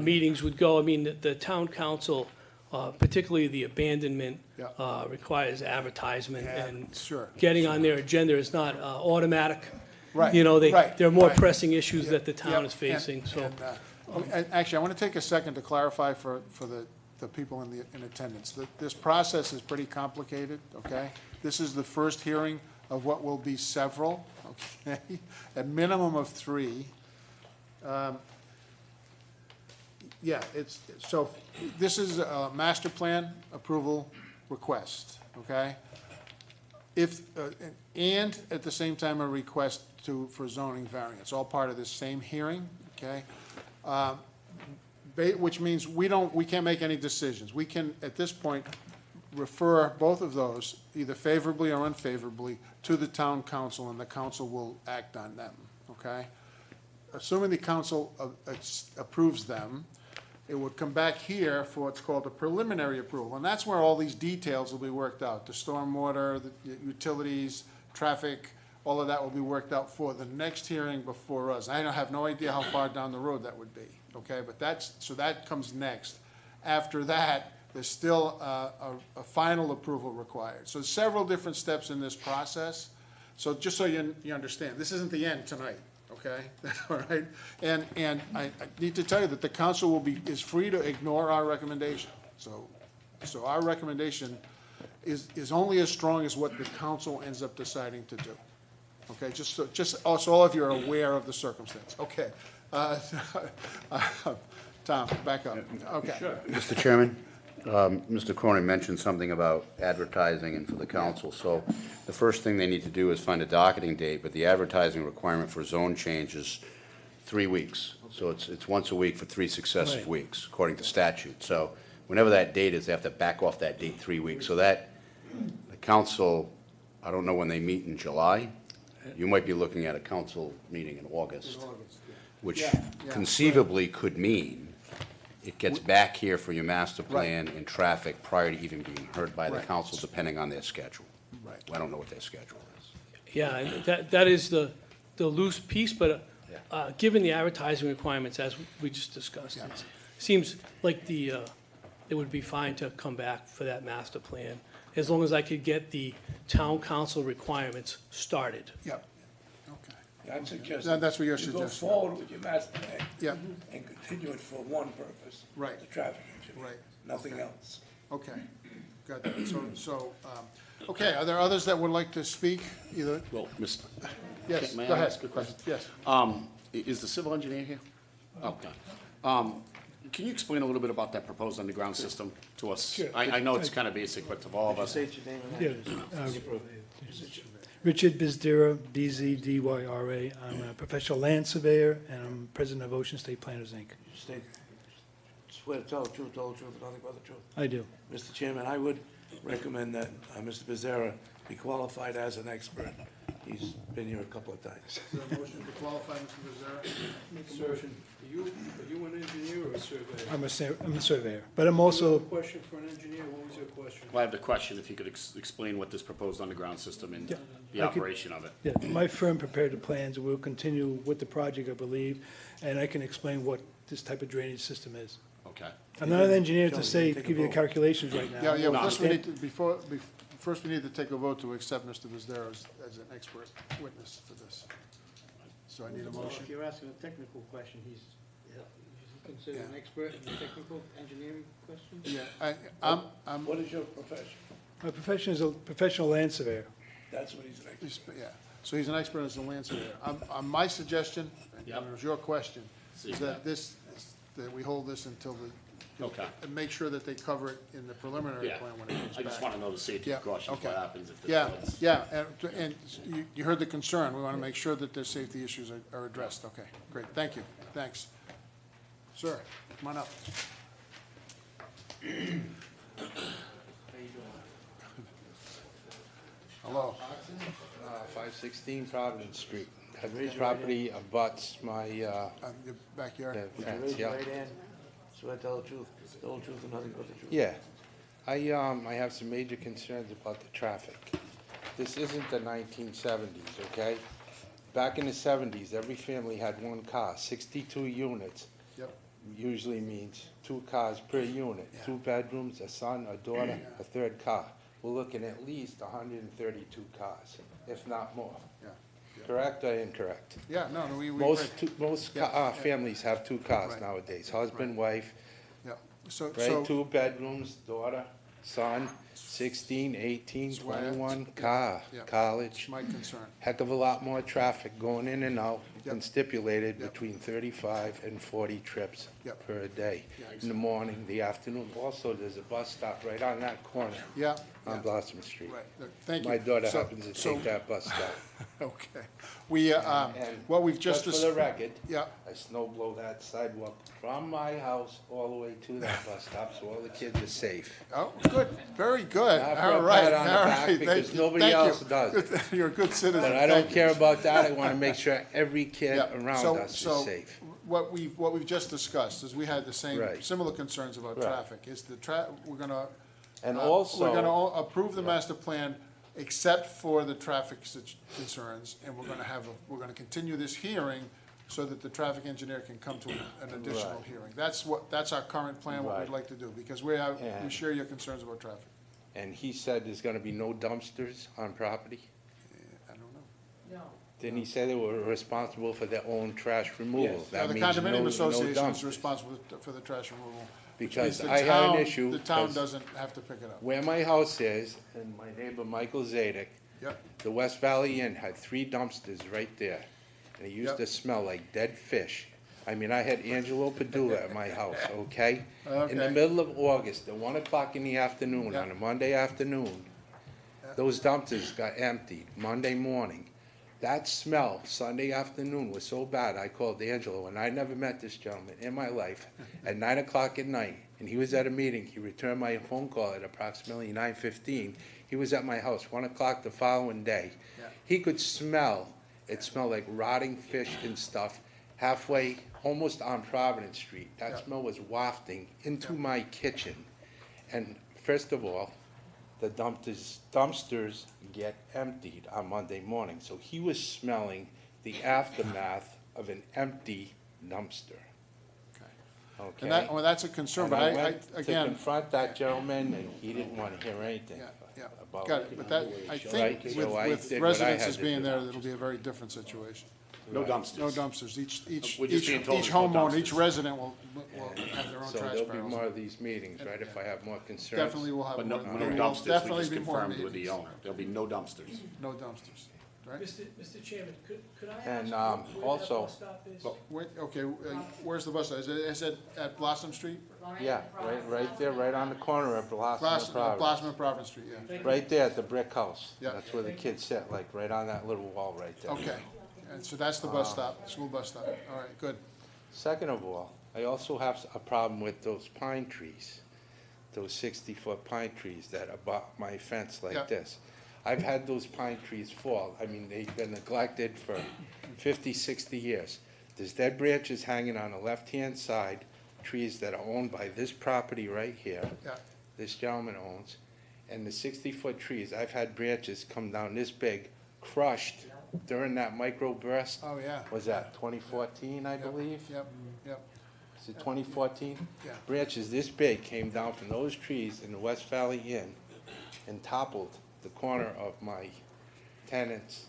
meetings would go. I mean, the town council, particularly the abandonment, Yeah. requires advertisement, Yeah, and sure, getting on their agenda is not automatic. right. There are more right. pressing issues that the town Yep, is facing, so. And actually, I want to take a second to clarify for the people in attendance. This process is pretty complicated, okay? This is the first hearing of what will be several, okay? A minimum of 3. Yeah, so this is a master plan approval request, okay? And at the same time, a request for zoning variance, all part of this same hearing, okay? Which means we can't make any decisions. We can, at this point, refer both of those, either favorably or unfavorably, to the town council, and the council will act on them, okay? Assuming the council approves them, it would come back here for what's called a preliminary approval, and that's where all these details will be worked out. The stormwater, the utilities, traffic, all of that will be worked out for the next hearing before us. I have no idea how far down the road that would be, okay? But that comes next. After that, there's still a final approval required. So several different steps in this process. So just so you understand, this isn't the end tonight, okay? All right? And I need to tell you that the council is free to ignore our recommendation. So our recommendation is only as strong as what the council ends up deciding to do. Okay, just so all of you are aware of the circumstance. Okay. Tom, back up. Okay. Sure. Mr. Chairman, Mr. Cronin mentioned something about advertising and for the council. So the first thing they need to do is find a docketing date, but the advertising requirement for zone change is 3 weeks. So it's once a week for 3 successive weeks, according to statute. So whenever that date is, they have to back off that date 3 weeks. So that, the council, I don't know when they meet in July. You might be looking at a council meeting in August, which conceivably could mean it gets back here for your master plan and traffic prior to even being heard by the council, depending on their schedule. Right. I don't know what their schedule is. Yeah, and that is the loose piece, but given the advertising requirements, as we just discussed, it seems like it would be fine to come back for that master plan, as long as I could get the town council requirements started. Yep. Okay. I'd suggest. That's what you're You go suggesting. forward with your master plan. Yep. And continue it for one purpose. Right. The traffic engineer. Right. Nothing Okay. else. Okay. Got that. Okay, are there others that would like to speak? Either, Well, Mr. yes, May I go ahead. ask a question? Yes. Is the civil engineer here? Okay. Can you explain a little bit about that proposed underground system to us? Sure. I know it's kind of basic, but to all of us. State your name and address. Richard Bizdyra, B-Z-D-Y-R-A. I'm a professional land surveyor, and I'm president of Ocean State Planners, Inc. State, swear to tell the truth, and nothing but the truth. I do. Mr. Chairman, I would recommend that Mr. Becerra be qualified as an expert. He's been here a couple of times. Is there a motion to qualify Mr. Becerra? Make a motion. Are you an engineer or a surveyor? I'm a surveyor, but I'm also, Question for an engineer, what was your question? Well, I have the question, if you could explain what this proposed underground system and Yeah, the I could- operation of it. yeah, my firm prepared the plans, we'll continue with the project, I believe, and I can explain what this type of drainage system is. Okay. I'm not an engineer to John, say, take a give you the vote. calculations right now. Yeah, I first we need to, before first we need to take a vote to accept Mr. Vizdera as an expert witness for this. So I need a motion. If you're asking a technical question, he's considered an expert in technical engineering questions? Yeah, I'm, What is your profession? My profession is a professional land surveyor. That's what he's an expert. yeah, so he's an expert as a land surveyor. My suggestion, and it was your question, is that that we hold this until Okay. and make sure that they cover it in the preliminary Yeah. plan when it comes back. I just want to know the safety Yeah, precautions, okay. what happens if this Yeah, floods. yeah, and you heard the concern. We want to make sure that their safety issues are addressed. Okay, great, thank you, thanks. Sir, come on up. Hello. 516 Providence Street. That property abuts my, Your backyard? Would you fence, raise your yeah. right hand? Swear to tell the truth, the whole truth, and nothing but the truth? Yeah. I have some major concerns about the traffic. This isn't the 1970s, okay? Back in the 70s, every family had one car, 62 units. Yep. Usually means 2 cars per unit, 2 bedrooms, a son, a daughter, a third car. We're looking at least 132 cars, if not more. Yeah. Correct or incorrect? Yeah, no, we Most, agree. families have 2 cars Right. nowadays, husband, wife, Yeah, so, right? 2 bedrooms, daughter, son, 16, 18, That's why I- 21, car, Yeah. college. my concern. Heck of a lot more traffic going in and out than Yep. stipulated Yep. between 35 and 40 trips Yep. per day. Yeah, In the morning, the afternoon. Also, there's a bus stop right on that corner Yeah. on yeah. Blossom Street. Right, thank you. My daughter So- happens to so- take that bus stop. Okay. We, And what we've just. for dis- the record, Yeah, I snow blow that sidewalk from my house all the way to that bus stop, so all the kids are safe. oh, good, very good. Not for All a right, pat on the all back, right. because Thank you. nobody Thank you. else does. You're a good citizen. But I don't Thank you. care about that, I wanna make sure every kid Yeah, around so- us so is safe. What we've just discussed is we had the same, Right. similar concerns about Right. traffic. Is we're gonna. And We're also, gonna approve the master plan except for the traffic concerns, and we're gonna continue this hearing so that the traffic engineer can come to an additional Right. hearing. That's our current plan, what we'd Right. like to do, because we And- share your concerns about traffic. and he said there's gonna be no dumpsters on property? I don't know. Then he said they were responsible for their own trash removal. Yeah, That the means condominium no association is dumpsters. responsible for the trash removal. which Because means the I had an town- issue, The town 'cause doesn't have to pick it up. Where my house is, and my neighbor Michael Zadek, Yep, the West Valley Inn had 3 dumpsters right there. And it used Yep. to smell like dead fish. I mean, I had Angelo Padula at my house, okay? In the Okay. middle of August, at 1 o'clock in the afternoon, Yep. on a Monday afternoon, those dumpsters got emptied Monday morning. That smell Sunday afternoon was so bad, I called Angelo, and I never met this gentleman in my life, at 9 o'clock at night, and he was at a meeting. He returned my phone call at approximately 9:15. He was at my house, 1 o'clock the following day. Yeah. He could smell, it smelled like rotting fish and stuff, halfway, almost on Providence Street. That Yeah. smell was wafting into Yeah. my kitchen. And first of all, the dumpsters get emptied on Monday morning. So he was smelling the aftermath of an empty dumpster. Okay? and that's a concern, And but I went to again, confront that gentleman, and he didn't want to hear anything yeah, about got it. it, but that, I think Right, with so I with did what I had residences to being do. there, it'll be a very different situation. No dumpsters. No dumpsters, each We're just being told there's no homeowner, each dumpsters. resident will have their own So trash there'll be barrels. more of these meetings, right, if I have more concerns? Definitely will have But more. no there will dumpsters, we definitely just be more confirmed with the meetings. owner. There'll be no dumpsters. No dumpsters, right? Mr. Chairman, could I ask And, where that also- bus stop is? Wait, okay, where's the bus stop? Is it at Blossom Street? Yeah, right there, right on the corner of Blossom and Providence. Blossom and Providence Street, yeah. Right there at the brick house. Yeah. That's where the kids sit, like right on that little wall right there. Okay, and so that's the bus stop, school bus stop. All right, good. Second of all, I also have a problem with those pine trees, those 60-foot pine trees that abut my fence Yeah. like this. I've had those pine trees fall. I mean, they've been neglected for 50, 60 years. There's dead branches hanging on the left-hand side, trees that are owned by this property right here. Yeah. This gentleman owns. And the 60-foot trees, I've had branches come down this big, crushed during that microburst. Oh, yeah. Was that 2014, I believe? Yep, yep, Is it 2014? yeah. Branches this big came down from those trees in the West Valley Inn and toppled the corner of my tenant's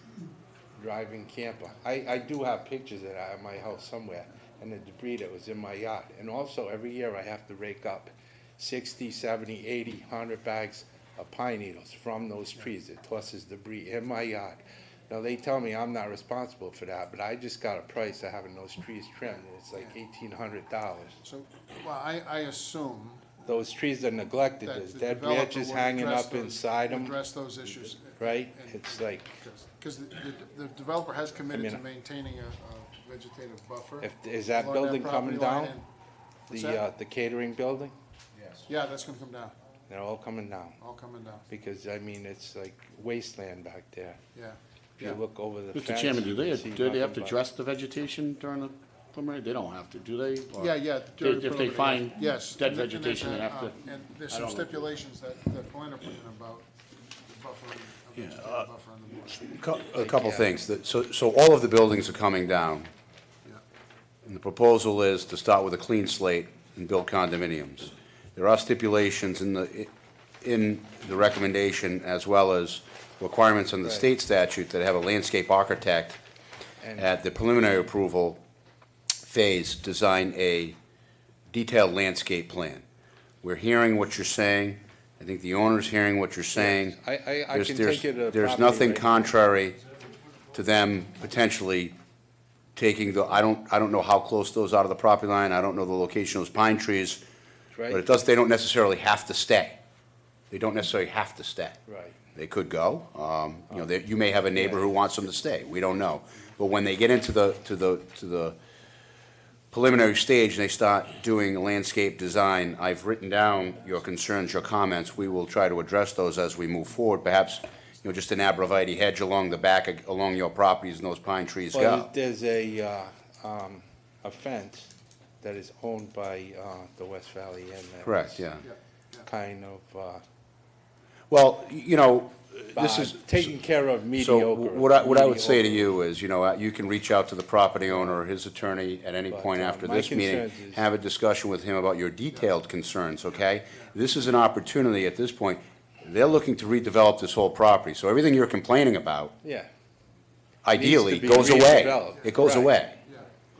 driving camper. I do have pictures of that at my house somewhere, and the debris that was in my yard. And also, every year I have to rake up 60, 70, 80, 100 bags of pine needles from those trees. It tosses debris in my yard. Now, they tell me I'm not responsible for that, but I just got a price of having those trees trimmed, and it's like $1,800. So, well, I assume Those trees are neglected, that there's the dead developer branches would hanging address up those- inside them, address those issues. right? It's like, Because the developer has committed I mean, to maintaining a vegetative buffer. is that along building property coming line, down? and- What's that? The catering building? Yeah, that's gonna come down, They're all coming down, all coming down, because, I mean, it's like wasteland back there. yeah. If you Yeah. look over the Mr. fence. Chairman, do you they see have to nothing but- dress the vegetation during the preliminary? They don't have to, do they? Or Yeah, yeah. they- during If they preliminary, find yes. dead And there's vegetation, they a, have to. And there's I some don't know. stipulations that Glenn put in about the buffering, a vegetative buffer on the board. A couple things. So all of the buildings are coming down. And the proposal is to start with a clean slate and build condominiums. There are stipulations in the recommendation, as well as requirements on the Right. state statute that have a landscape architect And- at the preliminary approval phase design a detailed landscape plan. We're hearing what you're saying. I think the owner's hearing what you're saying. I There's- can there's- take you to the There's property nothing right now. contrary to them potentially taking the, I don't know how close those are to the property line, I don't know the location of those pine trees, but it Right, does, they don't necessarily have to stay. They don't necessarily have to stay. right. They could go, you may have a neighbor who wants them to stay, we don't know. But when they get into the preliminary stage and they start doing landscape design, I've written down your concerns, your comments, we will try to address those as we move forward. Perhaps, just an arborvitae hedge along the back, along your properties and those pine trees Well, go. there's a fence that is owned by the West Valley Inn. that Correct, was yeah. Kind of Well, this is. taking care of So mediocre. what I would say to mediocre. you is, you can reach out to the property owner or his attorney at any But, point after my this meeting, concerns is- have a discussion with him about your detailed concerns, okay? This is an opportunity at this point. They're looking to redevelop this whole property, so everything you're complaining about Yeah, ideally be goes away. redeveloped. It goes Right. away.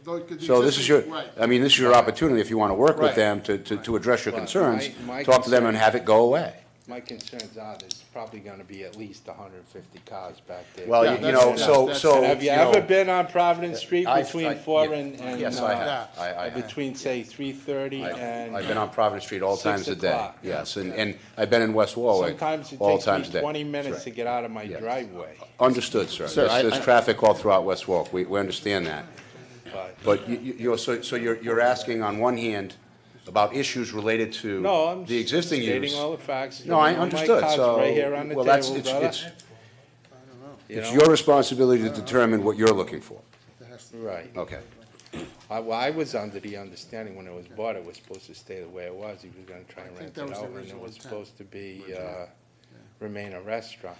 Though it could be So this is your, existing- right. I mean, this is your opportunity, if you want to work with Right. them to address your But concerns, my talk to them and concern- have it go away. my concerns are there's probably gonna be at least 150 cars back there. Well, Yeah, you that's- know, that's- so, that's- so. Have you ever been on Providence Street I've- between 4 yeah, and? Yes, I have. I have. Between, say, 3:30 and? I've been on Providence Street all 6 times a day, o'clock. yes, and I've been in West Warwick Sometimes it all takes times a me day. 20 minutes to get out of my Yes. driveway, Understood, sir. Sir, There's I- traffic all throughout West Warwick, we understand that. but. But you're asking on one hand about issues related to No, I'm the existing stating use. all the facts. No, I You know, my understood, car's so, right here on the well, that's, table, it's, brother. You it's know? your responsibility to determine what you're looking for. Right. Okay. I was under the understanding when it was bought, it was supposed to stay the way it was. He was gonna try and I think rent that it was the out, and it original was intent. supposed to be, remain a restaurant,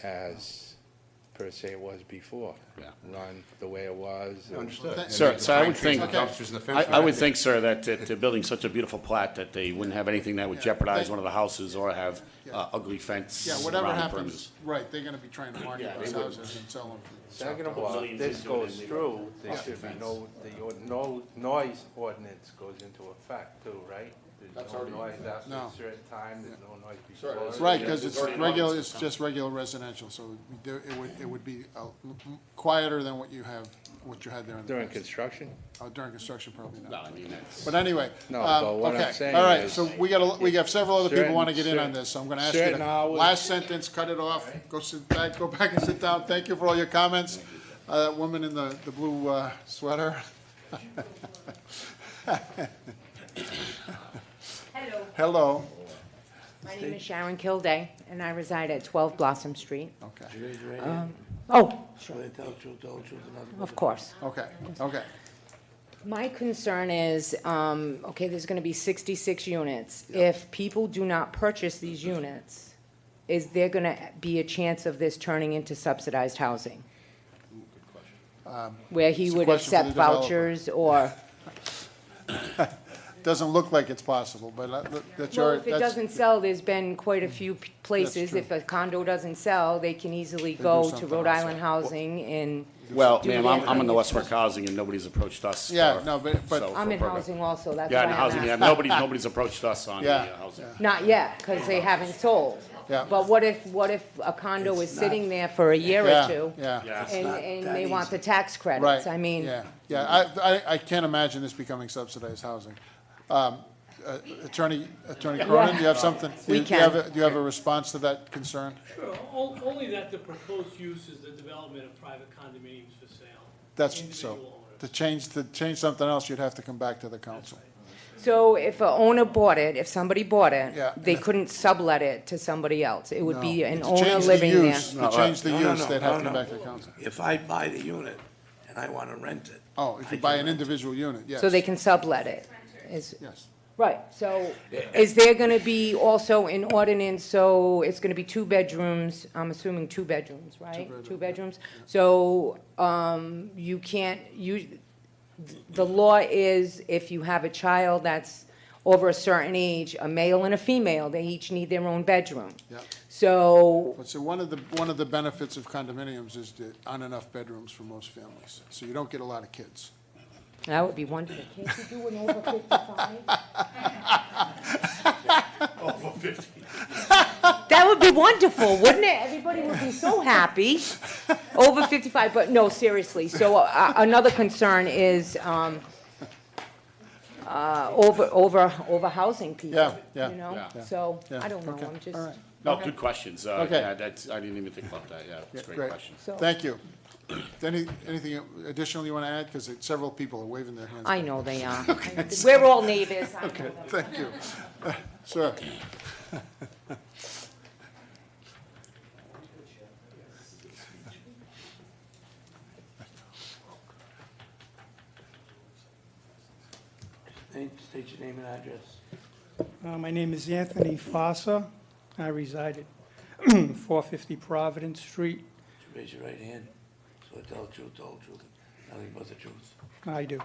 as per se it was before. Yeah. Run the way it was. Understood. Sir, I would think, Okay. Dumpsters in the fence. I would think, sir, that they're building such a beautiful plat that they wouldn't have anything that would jeopardize one of the houses or have ugly fence Yeah, whatever around the happens, right, they're gonna be trying to market Yeah, those they would. houses and sell them. Second of all, if Millions this into it goes and through, there Yeah. should be no noise ordinance goes into effect too, right? There's no noise after No. a certain time, there's no noise before. Right, because it's regular, it's just regular residential, so it would be quieter than what you had there in the During past. construction? During construction, probably No, not. I mean, that's. But anyway, No, but what I'm okay, saying all right, is- so we got several other people who want to get in on Certain- this, so I'm gonna ask you certain to, hours- last sentence, cut it off, go back and sit down, thank you for all your comments. That woman in the blue sweater. Hello, Hello. my name is Sharon Kilday, and I reside at 12 Blossom Street. Okay, Oh, sure, Tell the truth, nothing but of course. okay. My concern is, okay, there's going to be 66 units. If people do not purchase these units, is there going to be a chance of this turning into subsidized housing? Where he It's a would question for accept the developer. vouchers or, doesn't look like it's possible, but that's Well, your, if it that's, doesn't sell, there's been quite a few places. true. If a condo doesn't sell, they can easily do go to something Rhode else. Island Housing and. Well, do ma'am, their I'm in the thing. Westmark Housing and nobody's approached us. Yeah, for- no, but- so, I'm for in program. housing also, that's Yeah, why in I'm housing, yeah, asking. nobody's approached us on the Yeah. housing. Not yet, because they haven't sold. Yeah. But what if a condo is It's sitting there for a year Yeah, or two? yeah. Yeah. It's And, not and that they want easy. the tax Right. credits, I mean. Yeah, I can't imagine this becoming subsidized housing. Attorney Cronin, do you have something? We Do you have can. a- Do you have a response to that concern? Sure, only that the proposed use is the development of private condominiums for sale. That's, so, Individual owners. to change something else, you'd have to come back to the council. So if a owner bought it, if somebody bought it, Yeah. they couldn't sublet it to somebody else. It would be an To owner change the living there. use- To change the No, use, no, they'd have to no, come no. back to the council. If I buy the unit and I want to rent it. Oh, if you I buy can an rent it. individual unit, yes. So they can sublet it. Is, Yes. right, so is there gonna be also an ordinance, so it's gonna be 2 bedrooms, I'm assuming 2 bedrooms, right? 2 bedrooms? So, you can't, the law is if you have a child that's over a certain age, a male and a female, they each need their own bedroom. Yeah. So, But so one of the benefits of condominiums is there aren't enough bedrooms for most families, so you don't get a lot of kids. that would be wonderful. Can't you do an over 55? Over 50. That would be wonderful, wouldn't it? Everybody would be so happy. Over 55, but no, seriously. So another concern is over housing people. Yeah, You know, yeah. so Yeah, I don't know. okay, I'm just. all right. No, good questions. Okay. Yeah, I didn't even think about that, yeah, it's a great Great. question. So- Thank you. Anything additional you want to add? Because several people are waving their hands. I know they are. We're all neighbors. I know Okay, them. thank you. Sir? State your name and address. My name is Anthony Fossa. I reside at 450 Providence Street. Raise your right hand. So tell the truth, the whole truth, and nothing but the truth. I do.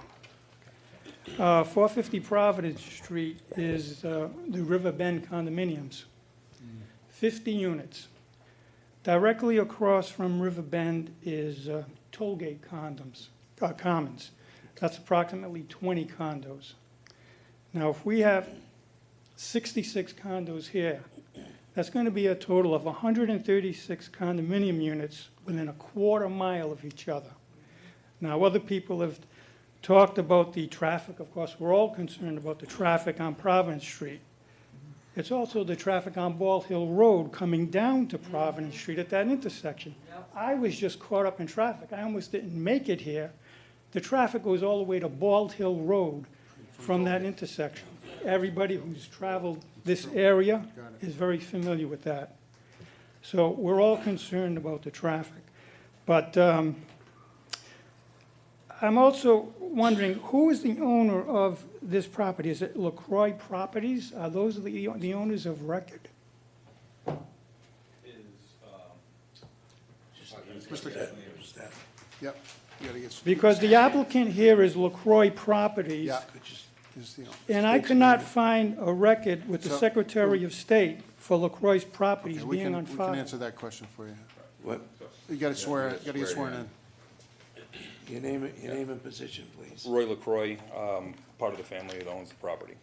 450 Providence Street is the River Bend condominiums, 50 units. Directly across from River Bend is Tollgate Commons. That's approximately 20 condos. Now, if we have 66 condos here, that's going to be a total of 136 condominium units within a quarter mile of each other. Now, other people have talked about the traffic. Of course, we're all concerned about the traffic on Providence Street. It's also the traffic on Bald Hill Road coming down to Providence Street at that intersection. I was just caught up in traffic. I almost didn't make it here. The traffic goes all the way to Bald Hill Road from that intersection. Everybody who's traveled this area is very familiar with that. So we're all concerned about the traffic. But I'm also wondering, who is the owner of this property? Is it LaCroix Properties? Are those the owners of record? Yep, you gotta get. Because the applicant here is LaCroix Properties. Yeah. Is the- And I could not find a record with the So- Secretary of State for LaCroix's properties Okay, we being can, on we can file. answer that question for you. What? You gotta swear, you gotta get sworn in. Your name and position, please. Roy LaCroix, part of the family that owns the property.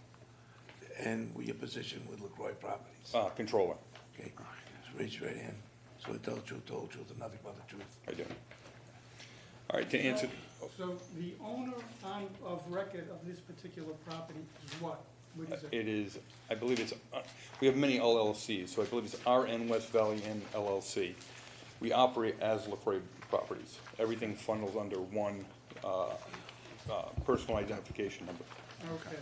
And your position with LaCroix Properties. Controller, Okay, so raise your right hand. So tell the truth, the whole truth, and nothing but the truth. I do. All right, to answer, So the owner of record of this particular property is what? What is it? it is, I believe it's, we have many LLCs, so I believe it's RN West Valley Inn LLC. We operate as LaCroix Properties. Everything funnels under one personal identification number. Okay.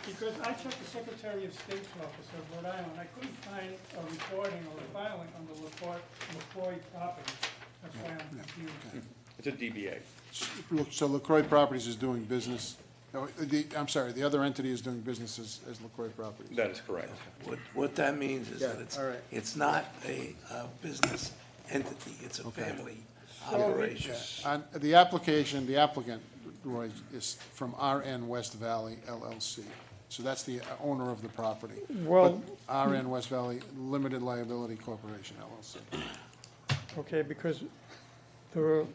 Because I checked the Secretary of State's office of Rhode Island, I couldn't find a recording or a filing under LaCroix Properties. That's why I'm confused. It's a DBA. Look, so LaCroix Properties is doing business, I'm sorry, the other entity is doing business as LaCroix Properties. That is correct. What that means is that Yeah, all right. it's not a business entity, it's a family operation. On the application, the applicant, Roy, is from RN West Valley LLC. So that's the owner of the property. Well- But RN West Valley Limited Liability Corporation, LLC. Okay, because the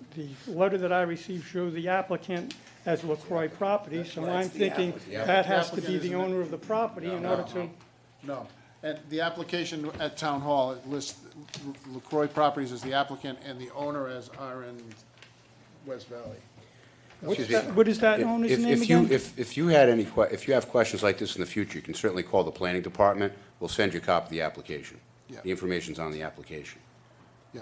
letter that I received shows the applicant as LaCroix Properties, so I'm thinking that has to be the owner of the property in order to, No, and the application at Town Hall, it lists LaCroix Properties as the applicant and the owner as RN West Valley. what is that owner's name again? If you had if you have questions like this in the future, you can certainly call the planning department. We'll send you a copy of the application. Yeah. The information's on the application.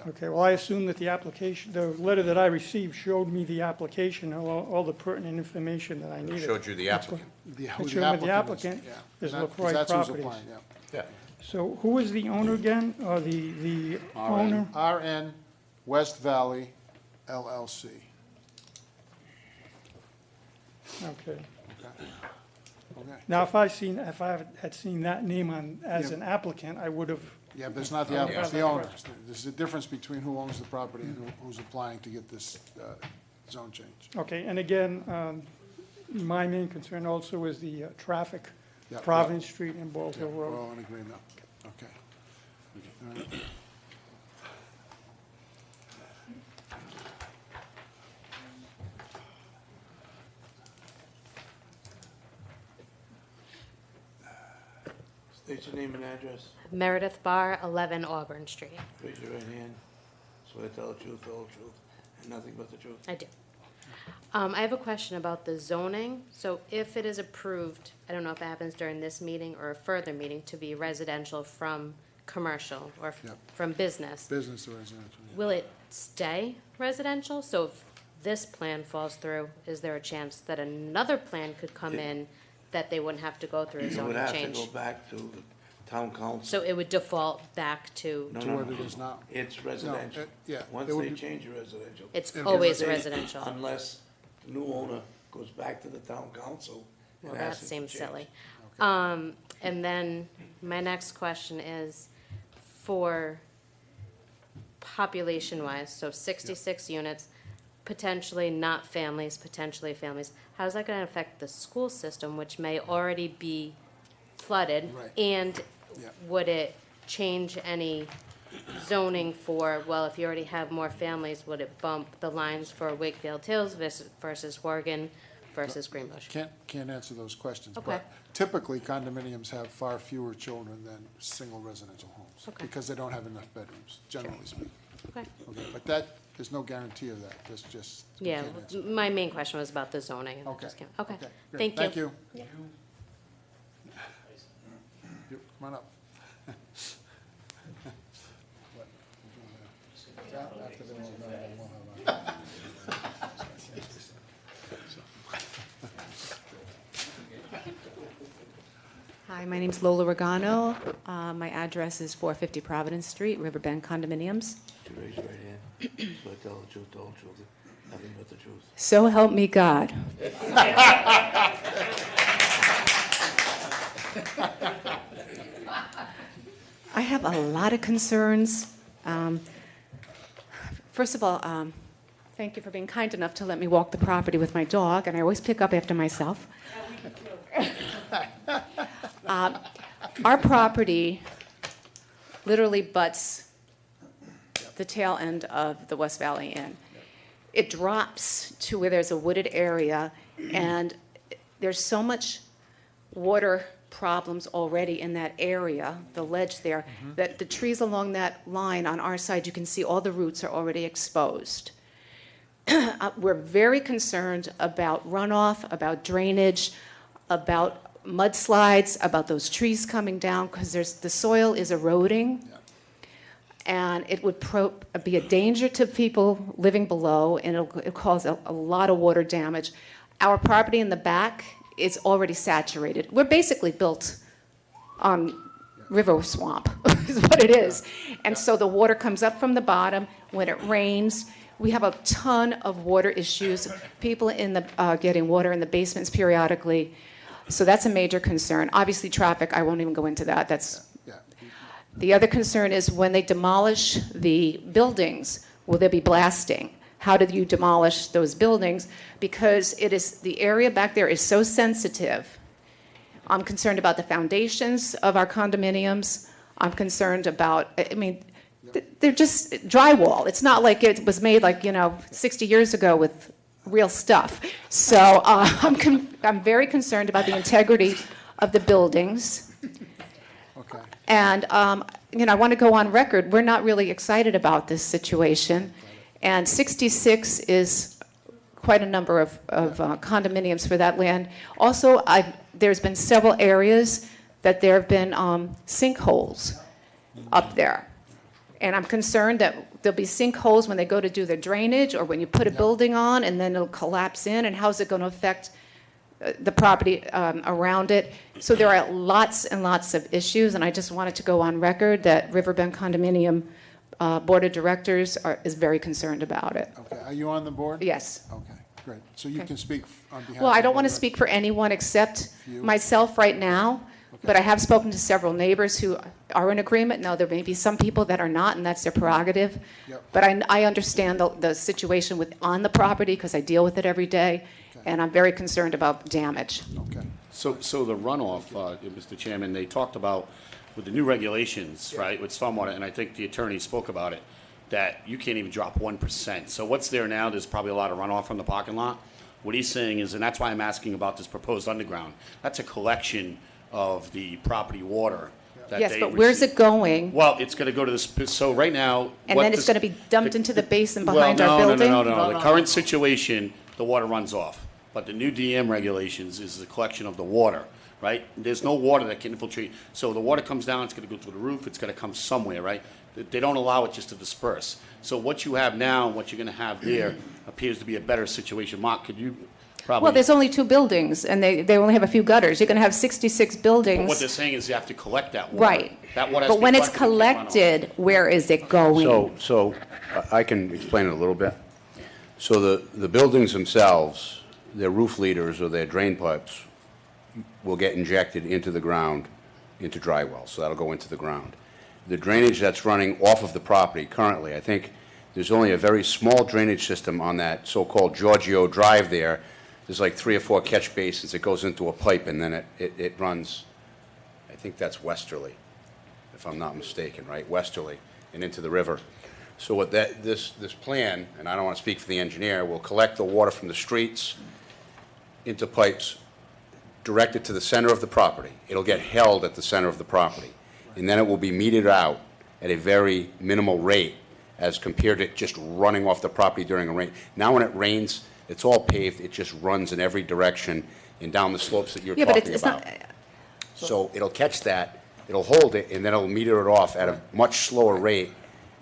Okay, well, I assume that the application, the letter that I received showed me the application, all the pertinent information that I needed. Showed you the applicant. The- It who showed me the applicant is That- LaCroix that's who's Properties. applying, yeah. Yeah. So who is the owner again, or the owner? RN West Valley LLC. Okay. Okay. Now, if I had seen that name as Yeah. an applicant, I would have. Yeah, but it's not the applicant, it's the owner. There's a difference between who owns the property and who's applying to get this zone change. Okay, and again, my main concern also is the traffic, Yeah, Providence Street and Bald Yeah, Hill we're Road. all in agreement. Okay. All right. State your name and address. Meredith Barr, 11 Auburn Street. Raise your right hand. Swear to tell the truth, the whole truth, and nothing but the truth. I do. I have a question about the zoning. So if it is approved, I don't know if it happens during this meeting or a further meeting, to be residential from commercial or Yep. from business, Business to residential. yeah. will it stay residential? So if this plan falls through, is there a chance that another plan could come in that they wouldn't have to go through a You would zoning have to change? go back to the town council. So it would default back to, No, To no, what no. it is now. It's residential. yeah, Once it would they be- change it residential. It's If always they- residential. Unless the new owner goes back to the town council well, and that asks them seems to change. silly. And then my next question is for population-wise, so 66 units, potentially not families, potentially families. How's that going to affect the school system, which may already be flooded? Right. And Yeah. would it change any zoning for, well, if you already have more families, would it bump the lines for Wakefield Hills versus Horgan versus Greenbush? Can't answer those questions. Okay. But typically condominiums have far fewer children than single residential homes. Okay. Because they don't have enough bedrooms, generally speaking. Okay. Okay, but there's no guarantee of that. That's just. we Yeah, can't answer. my main question was about the zoning. And I Okay. just can't- Okay, Great. thank you. Thank you. You- Come on up. After they're all done, then we'll have a- Hi, my name's Lola Regano. My address is 450 Providence Street, Riverbend Condominiums. Would you raise your right hand? Swear to tell the truth, the whole truth, and nothing but the truth. So help me God. I have a lot of concerns. First of all, thank you for being kind enough to let me walk the property with my dog, and I always pick up after myself. Our property literally butts the tail end of the West Valley Inn. It drops to where there's a wooded area, and there's so much water problems already in that area, the ledge there, that the trees along that line on our side, you can see all the roots are already exposed. We're very concerned about runoff, about drainage, about mudslides, about those trees coming down, because the soil is eroding. And it would be a danger to people living below, and it'll cause a lot of water damage. Our property in the back is already saturated. We're basically built on river swamp, is what it is. And so the water comes up from the bottom. When it rains, we have a ton of water issues. People getting water in the basements periodically. So that's a major concern. Obviously, traffic, I won't even go into that. The other concern is when they demolish the buildings, will there be blasting? How do you demolish those buildings? Because the area back there is so sensitive. I'm concerned about the foundations of our condominiums. I'm concerned about, I mean, they're just drywall. It's not like it was made 60 years ago with real stuff. So I'm very concerned about the integrity of the buildings. Okay. And, I want to go on record, we're not really excited about this situation. And 66 is quite a number of condominiums for that land. Also, there's been several areas that there have been sinkholes up there. And I'm concerned that there'll be sinkholes when they go to do the drainage or when you put a building on and then it'll collapse in, and how's it going to affect the property around it? So there are lots and lots of issues, and I just wanted to go on record that Riverbend Condominium Board of Directors is very concerned about it. Okay, are you on the board? Yes. Okay, great. So you can speak on behalf of... Well, I don't the want to board. speak for anyone except You. myself right now, but I have spoken to several neighbors who are in agreement. Now, there may be some people that are not, and that's their prerogative. Yep. But I understand the situation on the property because I deal with it every day, and I'm very concerned about damage. Okay. So the runoff, Mr. Chairman, they talked about with the new regulations, right, with stormwater, and I think the attorney spoke about it, that you can't even drop 1%. So what's there now, there's probably a lot of runoff from the parking lot. What he's saying is, and that's why I'm asking about this proposed underground, that's a collection of the property water that Yes, they but where's receive. it going? Well, it's going to go to the, so right now. And then it's going to be dumped into the basin Well, behind our building? No. The current situation, the water runs off. But the new DM regulations is the collection of the water, right? There's no water that can infiltrate. So the water comes down, it's going to go through the roof, it's going to come somewhere, right? They don't allow it just to disperse. So what you have now and what you're going to have there appears to be a better situation. Mark, could you probably... Well, there's only 2 buildings, and they only have a few gutters. You're going to have 66 buildings. What they're saying is you have to collect that water. Right. That water has But to be when it's collected, it can't run off. collected, where is it going? So I can explain it a little bit. So the buildings themselves, their roof leaders or their drain pipes will get injected into the ground, into dry wells, so that'll go into the ground. The drainage that's running off of the property currently, I think there's only a very small drainage system on that so-called Giorgio Drive there. There's like 3 or 4 catch basins. It goes into a pipe, and then it runs, I think that's westerly, if I'm not mistaken, right? Westerly and into the river. So what this plan, and I don't want to speak for the engineer, will collect the water from the streets into pipes directed to the center of the property. It'll get held at the center of the property. And then it will be metered out at a very minimal rate as compared to just running off the property during a rain. Now when it rains, it's all paved, it just runs in every direction and down the slopes that you're Yeah, but talking it's about. not, So it'll catch that, it'll hold it, and then it'll meter it off at a much slower rate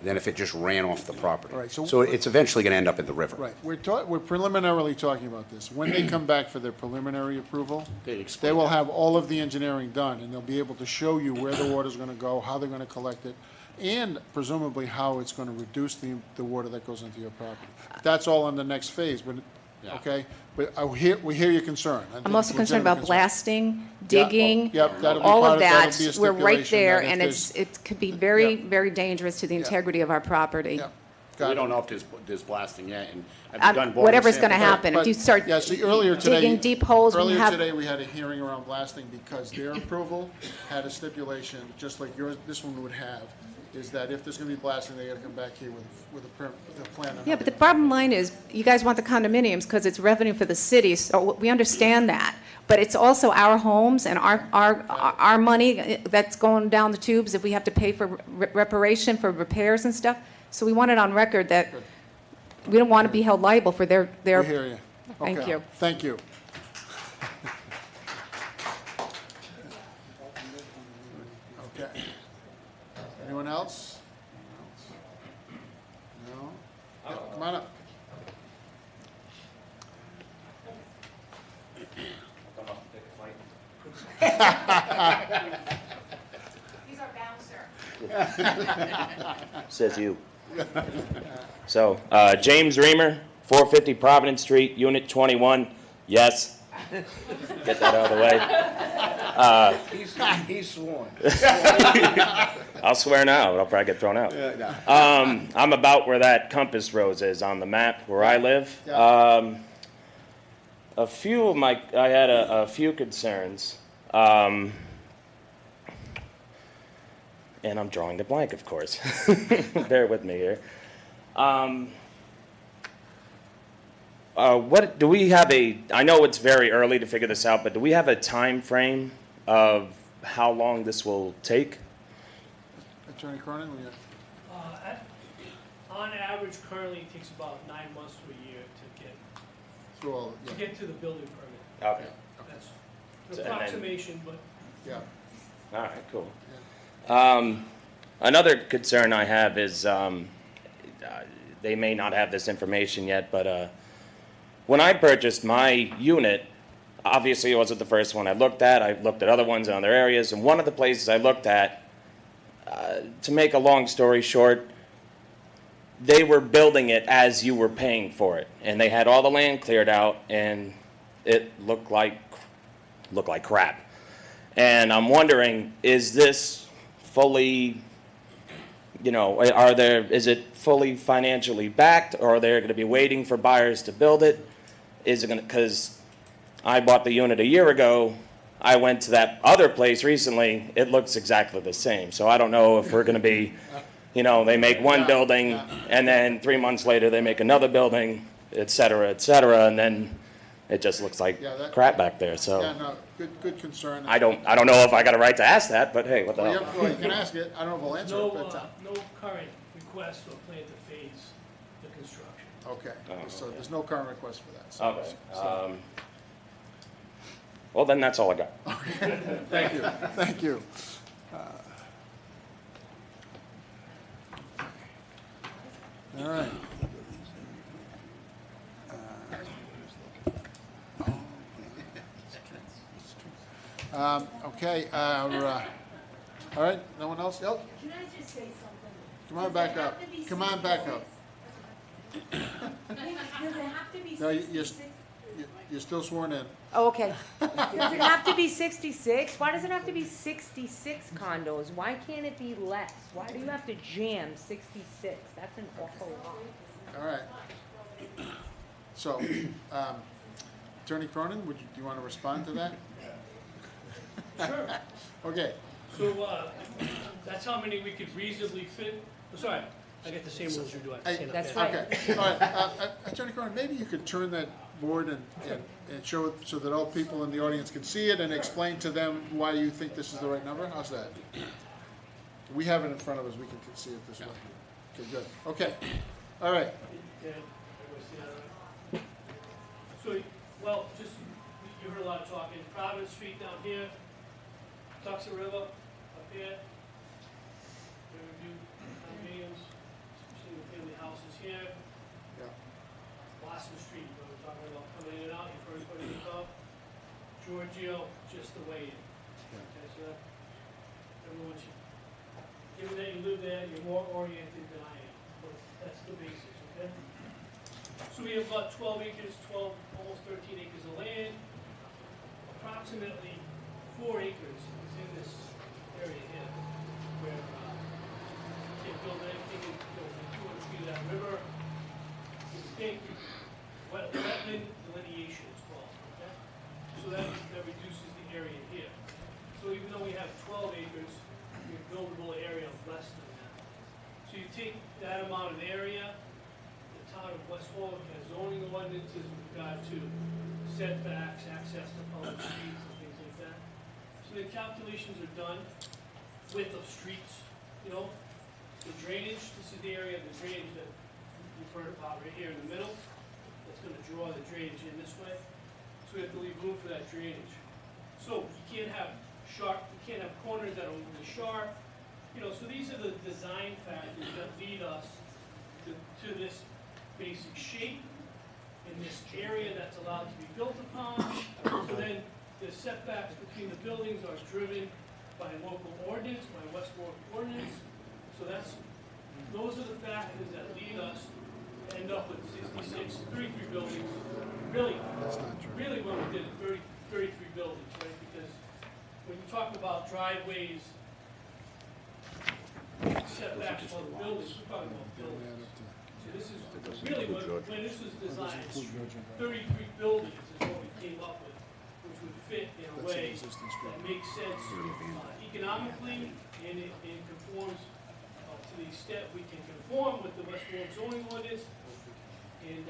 than if it just ran off the property. All right, so- So it's eventually going to end up in the river. Right, we're preliminarily talking about this. When they come back for their preliminary approval, They they explain will that. have all of the engineering done, and they'll be able to show you where the water's gonna go, how they're gonna collect it, and presumably how it's gonna reduce the water that goes into your property. That's all in the next phase, but, okay? But we hear your concern. I I'm think also it's concerned legitimate about concern. blasting, Yeah, oh, digging, yep, that'll be all part of that'll that. be a We're right stipulation there, that if and there's- it could be very, very dangerous to the integrity of our property. We don't know if there's blasting yet, and have you done boring Whatever's going to samples? happen, if you start Yeah, see, earlier today. digging deep holes, when you Earlier have, today, we had a hearing around blasting because their approval had a stipulation, just like yours, this one would have, is that if there's gonna be blasting, they gotta come back here with a plan on how yeah, but they the bottom line is, you guys want the condominiums because it's revenue for the city, so we understand that. But it's also our homes and our money that's going down the tubes if we have to pay for reparation, for repairs and stuff. So we want it on record that we don't want to be held liable for their. We hear you. Thank Okay. you. Thank you. Okay. Anyone else? No? Yeah, come on up. He's our bouncer. Says you. So, James Reamer, 450 Providence Street, Unit 21, yes. Get that out of the way. He's sworn. I'll swear now, but I'll probably get thrown out. I'm about where that Compass Rose is on the map where I live. I had a few concerns. And I'm drawing the blank, of course. Bear with me here. What, do we have I know it's very early to figure this out, but do we have a time frame of how long this will take? Attorney Cronin, will you? On average, currently, it takes about 9 months to a year to get, Through all, to get to the building permit. Okay. That's So, an and then- approximation, but Yeah. All right, cool. Another concern I have is, they may not have this information yet, but when I purchased my unit, obviously it wasn't the first one I looked at. I looked at other ones in other areas, and one of the places I looked at, to make a long story short, they were building it as you were paying for it, and they had all the land cleared out, and it looked like crap. And I'm wondering, is this fully, is it fully financially backed, or are they going to be waiting for buyers to build it? Is it going to, because I bought the unit a year ago, I went to that other place recently, it looks exactly the same. So I don't know if we're going to be, they make one building, and then 3 months later they make another building, et cetera, and then it just looks like crap back there, so. Yeah, no, good concern. I don't know if I got a right to ask that, but hey, what the hell? Well, you can ask it, I don't know if we'll answer no, it, but, no current request or plan to phase the construction. okay, so there's no current request for that. so- Okay. so- Well, then that's all I got. Thank you, thank you. All right. Okay, all right, no one else? Yep, Can I just say something? come on back up, come on back up. Does it have to be No, sixty-six? you're still sworn in. Oh, okay. Does it have to be 66? Why does it have to be 66 condos? Why can't it be less? Why do you have to jam 66? That's an awful lot. All right. So, Attorney Cronin, do you want to respond to that? Sure. Okay. So, that's how many we could reasonably fit, sorry, I get the same rules you do, I have to stand up That's there. right. Okay, all right, Attorney Cronin, maybe you could turn that board and show it so that all people in the audience can see it and explain to them why you think this is the right number? How's that? We have it in front of us, we can see it this way. Okay, good, okay, all right. So, well, just, you heard a lot of talking, Providence Street down here, Tuxas River up here, Riverview condominiums, single-family houses here. Yeah. Boston Street, where we're talking about coming in and out, you've heard putting it up. Giorgio, just the way in. Okay, so that, everyone should, given that you live there, you're more oriented than I am, but that's the basics, okay? So we have about 12 acres, almost 13 acres of land. Approximately 4 acres is in this area here, where, you can't build anything within 200 feet of that river. It's big, wetland delineation it's called, okay? So that reduces the area here. So even though we have 12 acres, we have buildable area of less than that. So you take that amount of area, the town of West Warwick has zoning ordinances with regard to setbacks, access to public streets, and things like that. So the calculations are done, width of streets, the drainage, this is the area of the drainage that you've heard about right here in the middle. That's gonna draw the drainage in this way. So we have to leave room for that drainage. So you can't have corners that are overly sharp. So these are the design factors that lead us to this basic shape in this area that's allowed to be built upon. So then the setbacks between the buildings are driven by local ordinance, by West Warwick ordinance. So those are the factors that lead us to end up with 66, 33 buildings. Really, when we did it, 33 buildings, right? Because when you talk about driveways, setbacks on the buildings, we're talking about buildings. So this is really when this was designed, 33 buildings is what we came up with, which would fit fit in a That's an way existing street. that makes sense economically, and it conforms to the extent we can conform with the West Warwick zoning ordinance. And,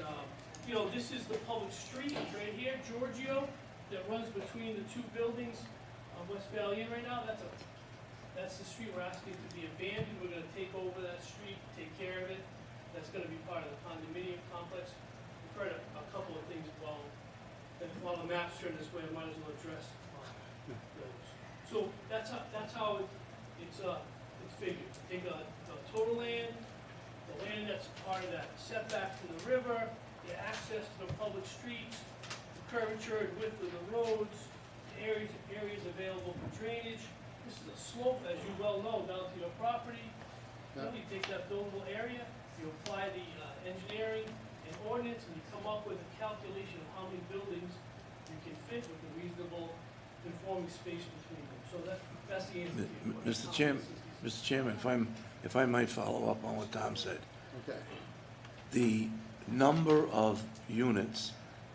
you know, this is the public street right here, Giorgio, that runs between the two buildings on West Valley Inn right now. That's the street we're asking to be abandoned. We're gonna take over that street, take care of it. That's gonna be part of the condominium complex. We've heard a couple of things while the maps turn this way, I might as well address those. So that's how it's figured. Take the total land, the land that's part of that setback to the river, the access to the public streets, the curvature and width of the roads, the areas available for drainage. This is a slope, as you well know, down to your property. Then you take that buildable area, you apply the engineering and ordinance, and you come up with a calculation of how many buildings you can fit with a reasonable conforming space between them. So that's the answer to your question. Mr. Chairman, if I might follow up on what Tom said. Okay. The number of units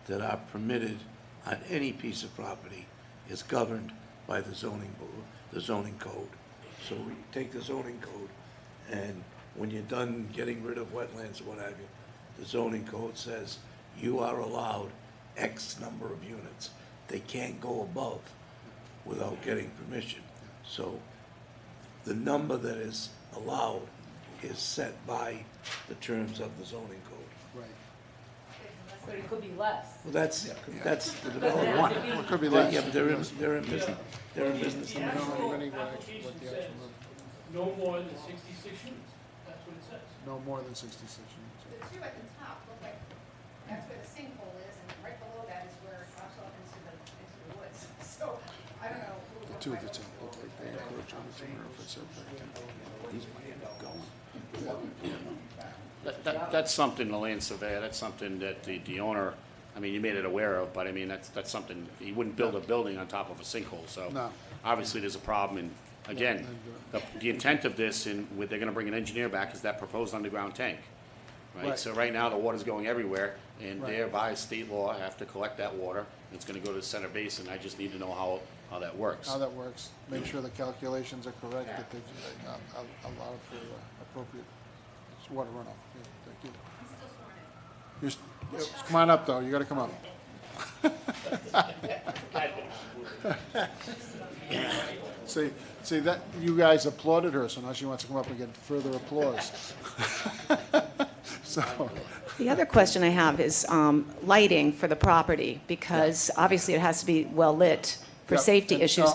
that are permitted on any piece of property is governed by the zoning code. So we take the zoning code, and when you're done getting rid of wetlands or what have you, the zoning code says you are allowed X number of units. They can't go above without getting permission. So the number that is allowed is set by the terms of the zoning code. Right. But it could be less. Well, that's the developer. Well, it could be less. Yeah, but they're in business. They're in business. The to make actual money. application says no more than 66 units. That's what it says. No more than 66 units. The two at the top look like, that's where the sinkhole is, and right below that is where it drops off into the woods. So, I don't know. The two at the top look like they encroach on the 200-foot setback. These might end up going. That's something, the land surveyor, that's something that the owner, I mean, you made it aware of, but I mean, that's something, he wouldn't build a building on top of a sinkhole, so. No. Obviously, there's a problem, and again, the intent of this, and they're gonna bring an engineer back, is that proposed underground tank. Right, Right. so right now, the water's going everywhere, and Right. thereby state law, have to collect that water, it's gonna go to the center basin, I just need to know how that works. How that works, make sure the calculations are correct, that they've allowed for appropriate water runoff. Yeah, thank you. Come on up, though, you gotta come up. See, that, you guys applauded her, so now she wants to come up and get further applause. So, The other question I have is lighting for the property, because obviously it has to be well-lit for Yeah, safety and, issues,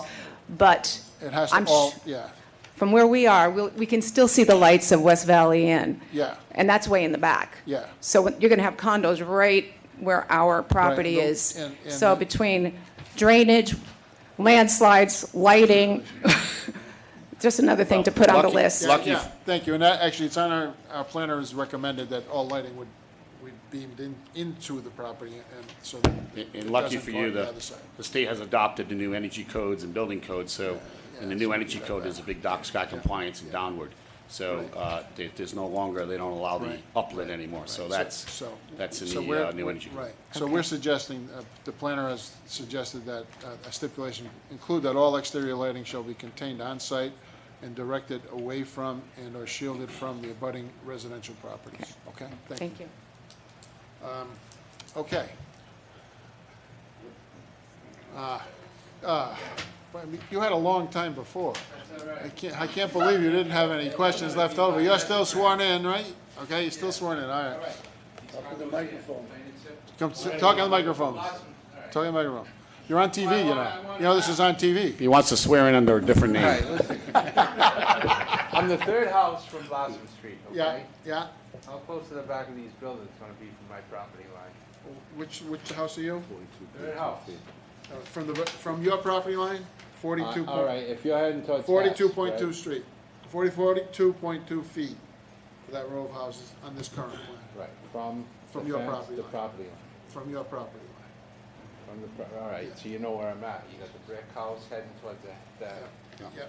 but it has to I'm all, yeah, from where we are, we can still see the lights of West Valley Inn, yeah, and that's way in the back. yeah. So you're going to have condos right where our property no, is. and So the- between drainage, landslides, lighting, just another thing to put on the Lucky- list. lucky- Yeah, thank you, and that, actually, it's on our planner has recommended that all lighting would beamed into the property, and so that it And lucky doesn't for go you, on the other side. the state has adopted the new energy codes and building codes, so, and the new energy code is a big dark sky compliance and downward. So, there's no longer, they don't allow the Right. uplit anymore, so that's in So the we're- new energy code. Right, so we're suggesting, the planner has suggested that a stipulation include that all exterior lighting shall be contained on-site and directed away from and/or shielded from the abutting residential properties. Okay? Thank you. Okay. You had a long time before. I can't believe you didn't have any questions left over. You're still sworn in, right? Okay, you're still sworn in, all right. Talk to the microphone. Come, talk on the microphone. Talk on the microphone. You're on TV, you know. You know this is on TV. He wants to swear in under a different All name. right, listen. I'm the third house from Blossom Street, Yeah, okay? yeah. How close to the back of these buildings gonna be from my property line? Which house are you? Third house. From your property line? 42. All right, if you're heading towards. 42.2 Hess, street. 42.2 feet for that row of houses on this current plan. Right, from. From the your fence, property The line. property line. From your property line. All right, so you know where I'm at. You got the brick house heading towards the.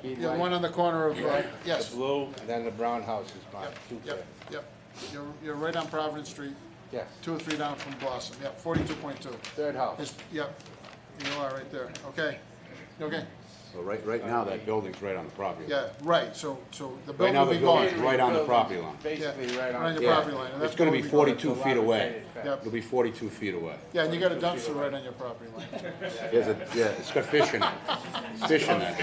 heat Yeah, light, one on the corner of, yes. The blue, and then the brown house is mine, two Yep, clear. yep. You're right on Providence Street, Yes, 2 or 3 down from Blossom. Yep, 42.2. third house. Yep. You are right there, okay, okay. So right now, that building's right on the property line. Yeah, right, so the Right building now, will the be gone. building's right on the property line. Basically, Yeah, right on. your Yeah. property line. and It's that gonna be building will 42 feet away. Yep. It'll be 42 feet away. Yeah, and you got a dumpster right on your property line. Yeah, it's got fish in it. Fish in that.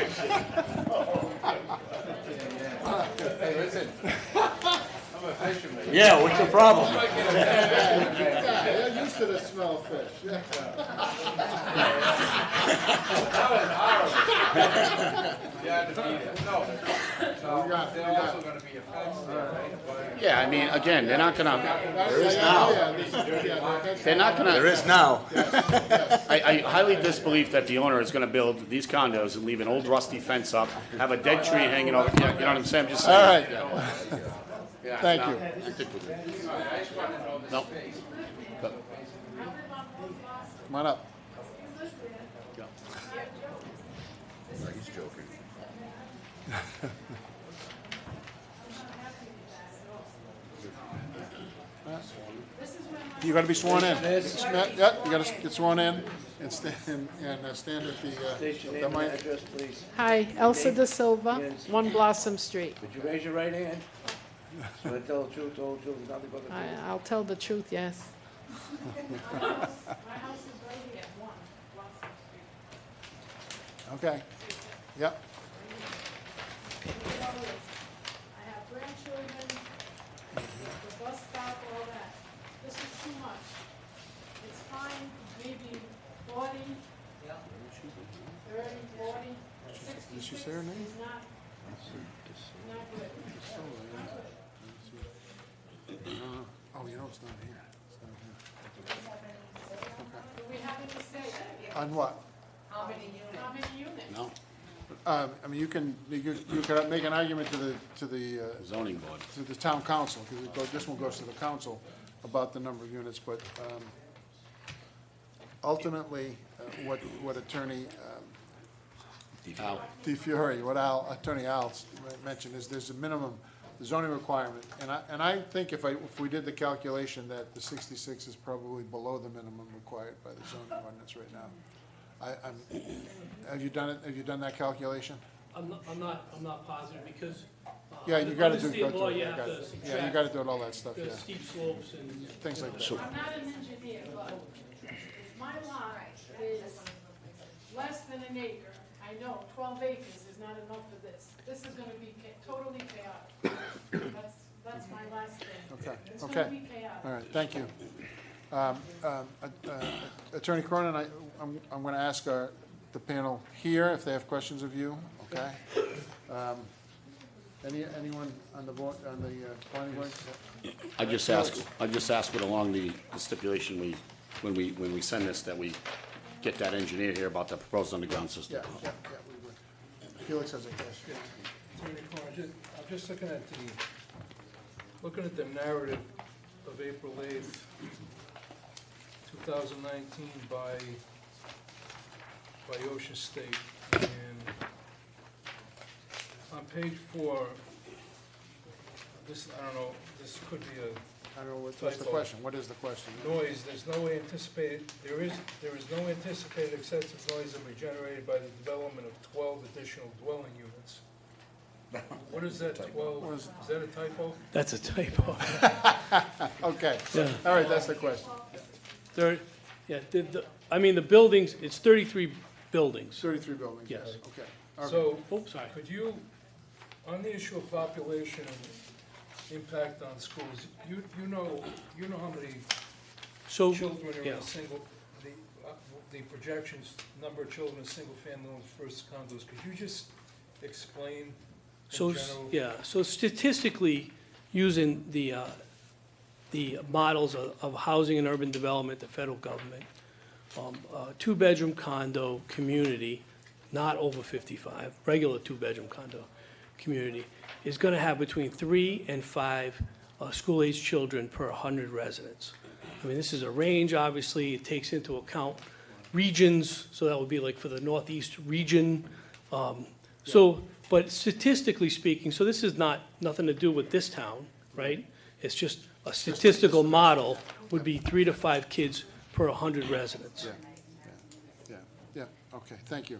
Hey, listen. I'm a fisherman. Yeah, what's the problem? Yeah, you're used to the smell of fish, yeah. Yeah, the meter. No. So We got it, there's we got also it. gonna be a fence there, right? But- Yeah, I mean, again, they're not gonna, There is now. they're not gonna. There is now. I highly disbelieve that the owner is gonna build these condos and leave an old rusty fence up, have a dead tree hanging over, yeah, you know what I'm saying? I'm just saying. All right. Yeah, Thank no, you. I think we're good. I just wanna know the No. space. Come on up. No, he's joking. You gotta be sworn in. Yeah, you gotta get sworn in and stand, stand at State your the name and mic. address, please. Hi, Elsa Name? Da Silva, Yes. 1 Blossom Street. Would you raise your right hand? Swear to tell the truth, the whole truth, and nothing but the truth. I'll tell the truth, yes. Okay. Yep. I have grandchildren, the bus stop, all that. This is too much. It's fine, maybe 40, 30, 40, 66 Did she say her name? is not good. Oh, you know it's not here. It's not here. Do we have any say? On what? How many units? No, I mean, you could make an argument to the zoning board. to the town council, because this one goes to the council about the number of units, but ultimately, what Attorney Al. DeFiore, Attorney Al mentioned is there's a minimum zoning requirement, and I think if we did the calculation that the 66 is probably below the minimum required by the zoning ordinance right now. Have you done it? Have you done that calculation? I'm not positive because. Yeah, you gotta do, under state law, you you have gotta- to yeah, you subtract gotta do all that stuff, the yeah. steep slopes and. Things like that. I'm not an engineer, but if my lot is less than an acre, I know 12 acres is not enough for this. This is gonna be totally chaotic. That's my last thing. Okay, It's gonna okay. be chaotic. All right, thank you. Attorney Cronin, I'm going to ask the panel here if they have questions of you, okay? Anyone on the board, on the planning board? I just ask it along the stipulation when we send this, that we get that engineer here about the proposed underground system. Yeah, we would. Felix has a question. Attorney Corn, I'm just looking at the narrative of April 8th, 2019 by Ocean State. And on page 4, this, I don't know, this could be a I don't know, what's the typo. question? What is the question? Noise, there is no anticipated excessive noise that will be generated by the development of 12 additional dwelling units. What is that, 12, is that a typo? That's a typo. Okay, Yeah. all right, that's the question. Yeah, I mean, the buildings, it's 33 buildings. 33 buildings, yes, Yes. okay. Okay. So, Oops, sorry. could you, on the issue of population and impact on schools, you know how many So, children are in yeah. a single, the projections, number of children in single-family homes versus condos, could you just explain in So, general? yeah, so statistically, using the models of housing and urban development, the federal government, two-bedroom condo community, not over 55, regular two-bedroom condo community, is gonna have between 3 and 5 school-aged children per 100 residents. I mean, this is a range, obviously, it takes into account regions, so that would be like for the Northeast region. But statistically speaking, so this is nothing to do with this town, right? It's just a statistical model would be 3 to 5 kids per 100 residents. Yeah. Okay, thank you.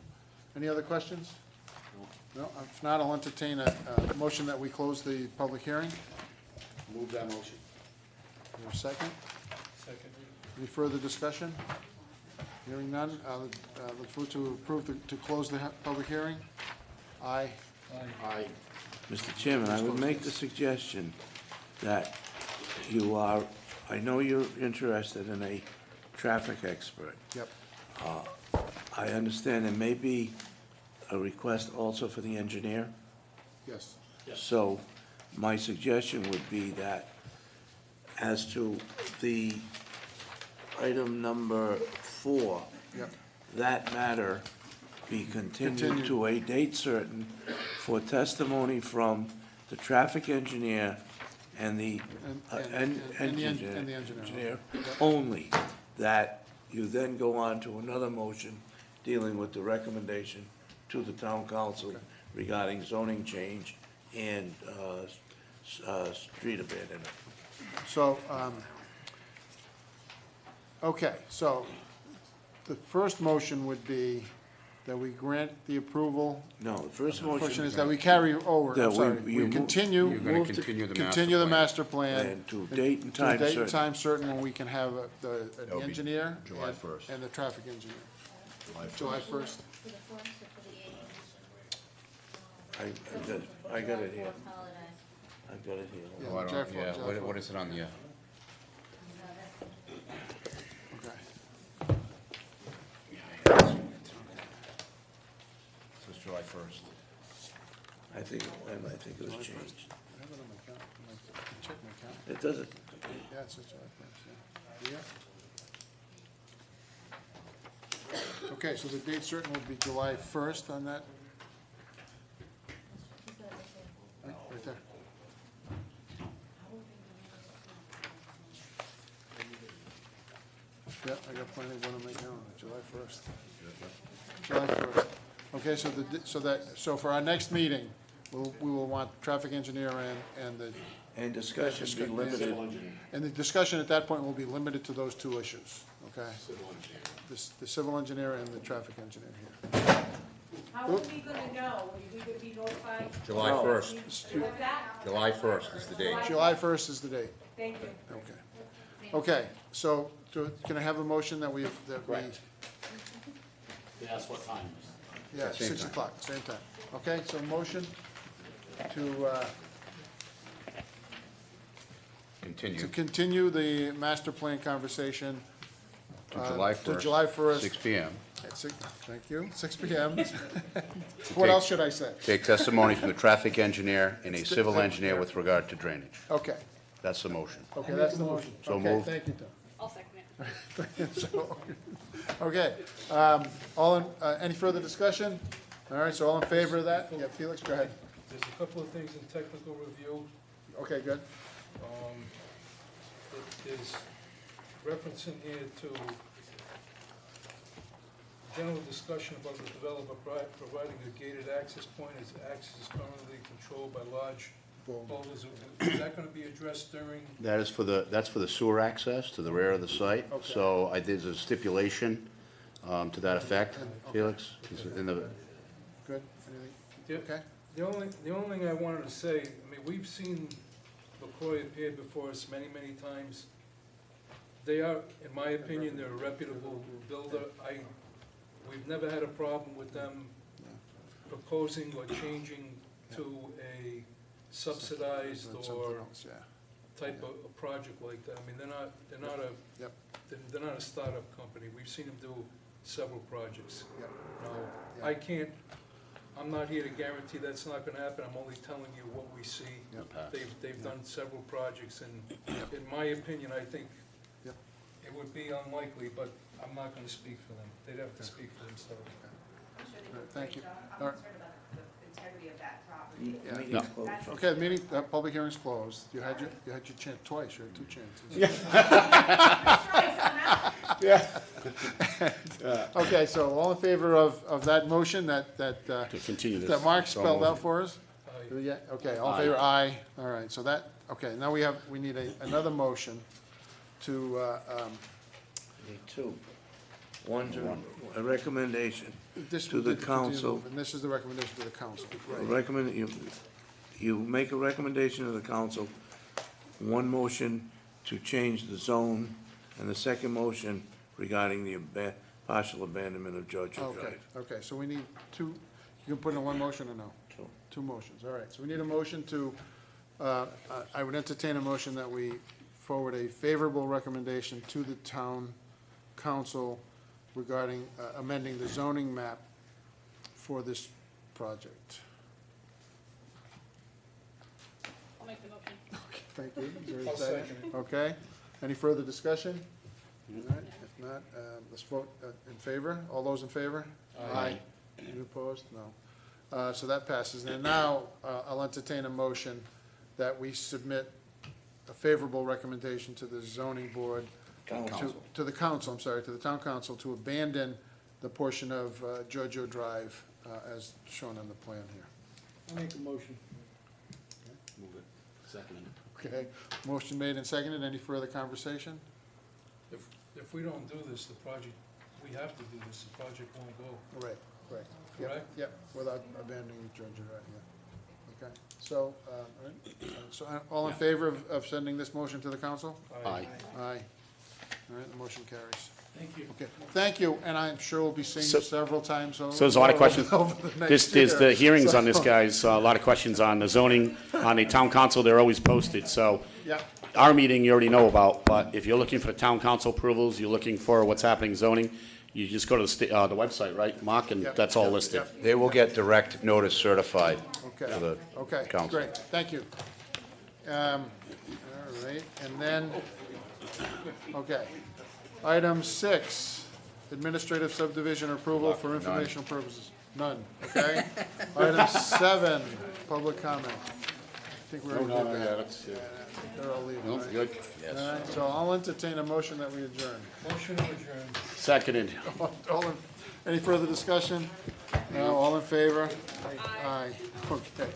Any other questions? No, if not, I'll entertain a motion that we close the public hearing. Move that motion. Is there a second? Second. Any further discussion? Hearing none, look forward to approve, to close the public hearing. Aye. Aye. Mr. Chairman, I would make the suggestion that you are, I know you're interested in a traffic expert. Yep. I understand there may be a request also for the engineer. Yes. So my suggestion would be that as to the item number 4, Yep. that matter be continued Continued. to a date certain for testimony from the traffic engineer and the engineer only, that you then go on to another motion dealing with the recommendation to the town council regarding zoning change and street abandonment. So, okay, so the first motion would be that we grant the approval. No, the first Question motion is that we carry over, That I'm we- sorry, you we move- continue. You're gonna move to- continue the Continue the master plan. And to date and to a time date and certain. time certain when we can have the That'll be engineer. July and- 1st. And the traffic engineer. July 1st. July 1st. I got it here. I've got it here. Yeah, Oh, I don't- July 4th, yeah, July what 4th. is it on the, Okay. so it's July 1st. I think it was changed. I have it on my count, I can check my count. It doesn't, Yeah, it says July 1st, yeah. Yeah. Okay, so the date certain would be July 1st on that? Right there. Yeah, I got plenty of one on my calendar, July 1st. July 1st. Okay, so for our next meeting, we will want traffic engineer and the. and discussion be limited. And the discussion at that point will be limited to those two issues, okay? The civil engineer and the traffic engineer here. How are we gonna know? We would be notified? July 1st. What's that? July 1st is the date. July 1st is the date. Thank you. Okay. Okay, so can I have a motion that we? Correct. Yes, what time? Yeah, Same 6 time. o'clock, same time. Okay, so motion to Continue continue the master plan conversation. to July To 1st. July 1st. 6 PM. At thank you, 6 PM. What else should I say? Take testimony from the traffic engineer and a It's the- civil engineer with regard to drainage. Okay, That's the motion. okay, that's the motion. So Okay, moved. thank you, Tom. I'll second it. So, okay, any further discussion? All right, so all in favor of that? Yeah, Felix, go ahead. There's a couple of things in technical review. Okay, good. There's reference in here to general discussion about the developer providing a gated access point as access is currently controlled by large boulders. Is that gonna be addressed during? That's for the sewer access to the rear of the site. Okay. So there's a stipulation to that effect, Felix, is in the, Good, anything? Okay. The only thing I wanted to say, I mean, we've seen LaCroix appear before us many, many times. They are, in my opinion, they're a reputable builder. We've never had a problem with them proposing or changing to a subsidized Something or else, yeah. type of a project like that. I mean, they're not a startup company. We've seen them do several projects. Yep. Now, I'm not here to guarantee that's not gonna happen, I'm only telling you what we see. Yep. They've done several projects, and in my opinion, I think Yep. it would be unlikely, but I'm not gonna speak for them. They'd have to speak for themselves. Thank you. All right. Yeah. Meeting's closed. Okay, the meeting, public hearing's closed. You had your chance twice, you had 2 chances. Yeah. Okay, so all in favor of that motion To continue this. that Mark So spelled moved. out for us? Yeah, okay, all in favor, aye. All right, so that, okay, now we need another motion to, Need two. One, a recommendation This to we the did continue to council. move, and this is the recommendation to the council, right? Recommend, you make a recommendation to the council, one motion to change the zone, and the second motion regarding the partial abandonment of Georgia Okay, Drive. okay, so we need two, you can put in one motion or no? Two. Two motions, all right. So we need a motion to, I would entertain a motion that we forward a favorable recommendation to the town council regarding amending the zoning map for this project. I'll make the motion. Thank you. Is there a I'll second it. Okay. Any further discussion? All right, if not, let's vote in favor. All those in favor? Aye. Any opposed? No. So that passes. And now, I'll entertain a motion that we submit a favorable recommendation to the zoning board. To the council, I'm sorry, to the town council to abandon the portion of Giorgio Drive as shown on the plan here. I'll make a motion. Move it. Second. Okay, motion made and seconded. Any further conversation? If we don't do this, the project, we have to do this, the project won't go. Right, right. Yep, Correct? Yep, without abandoning Giorgio Drive, yeah. Okay, so, all right. So all in favor of sending this motion to the council? Aye. Aye. All right, the motion carries. Thank you. Okay, thank you, and I'm sure we'll be seeing you several times over. So there's a lot of questions. over the next There's the year. hearings on this, So- guys, a lot of questions on the zoning, on the town council, they're always posted, so. Yeah. Our meeting you already know about, but if you're looking for the town council approvals, you're looking for what's happening zoning, you just go to the website, right, Mark, and Yep, that's all yep, listed. yep. They will get direct notice certified Okay, to the okay, council. great, thank you. All right, and then, okay. Item 6, administrative subdivision approval for informational purposes. None, okay? Item 7, public comment. I think we already did that. They're all leaving, No, right? good. All right, so I'll entertain a motion that we adjourn. Motion to adjourn. Seconded. Any further discussion? No, all in favor? Aye. Okay.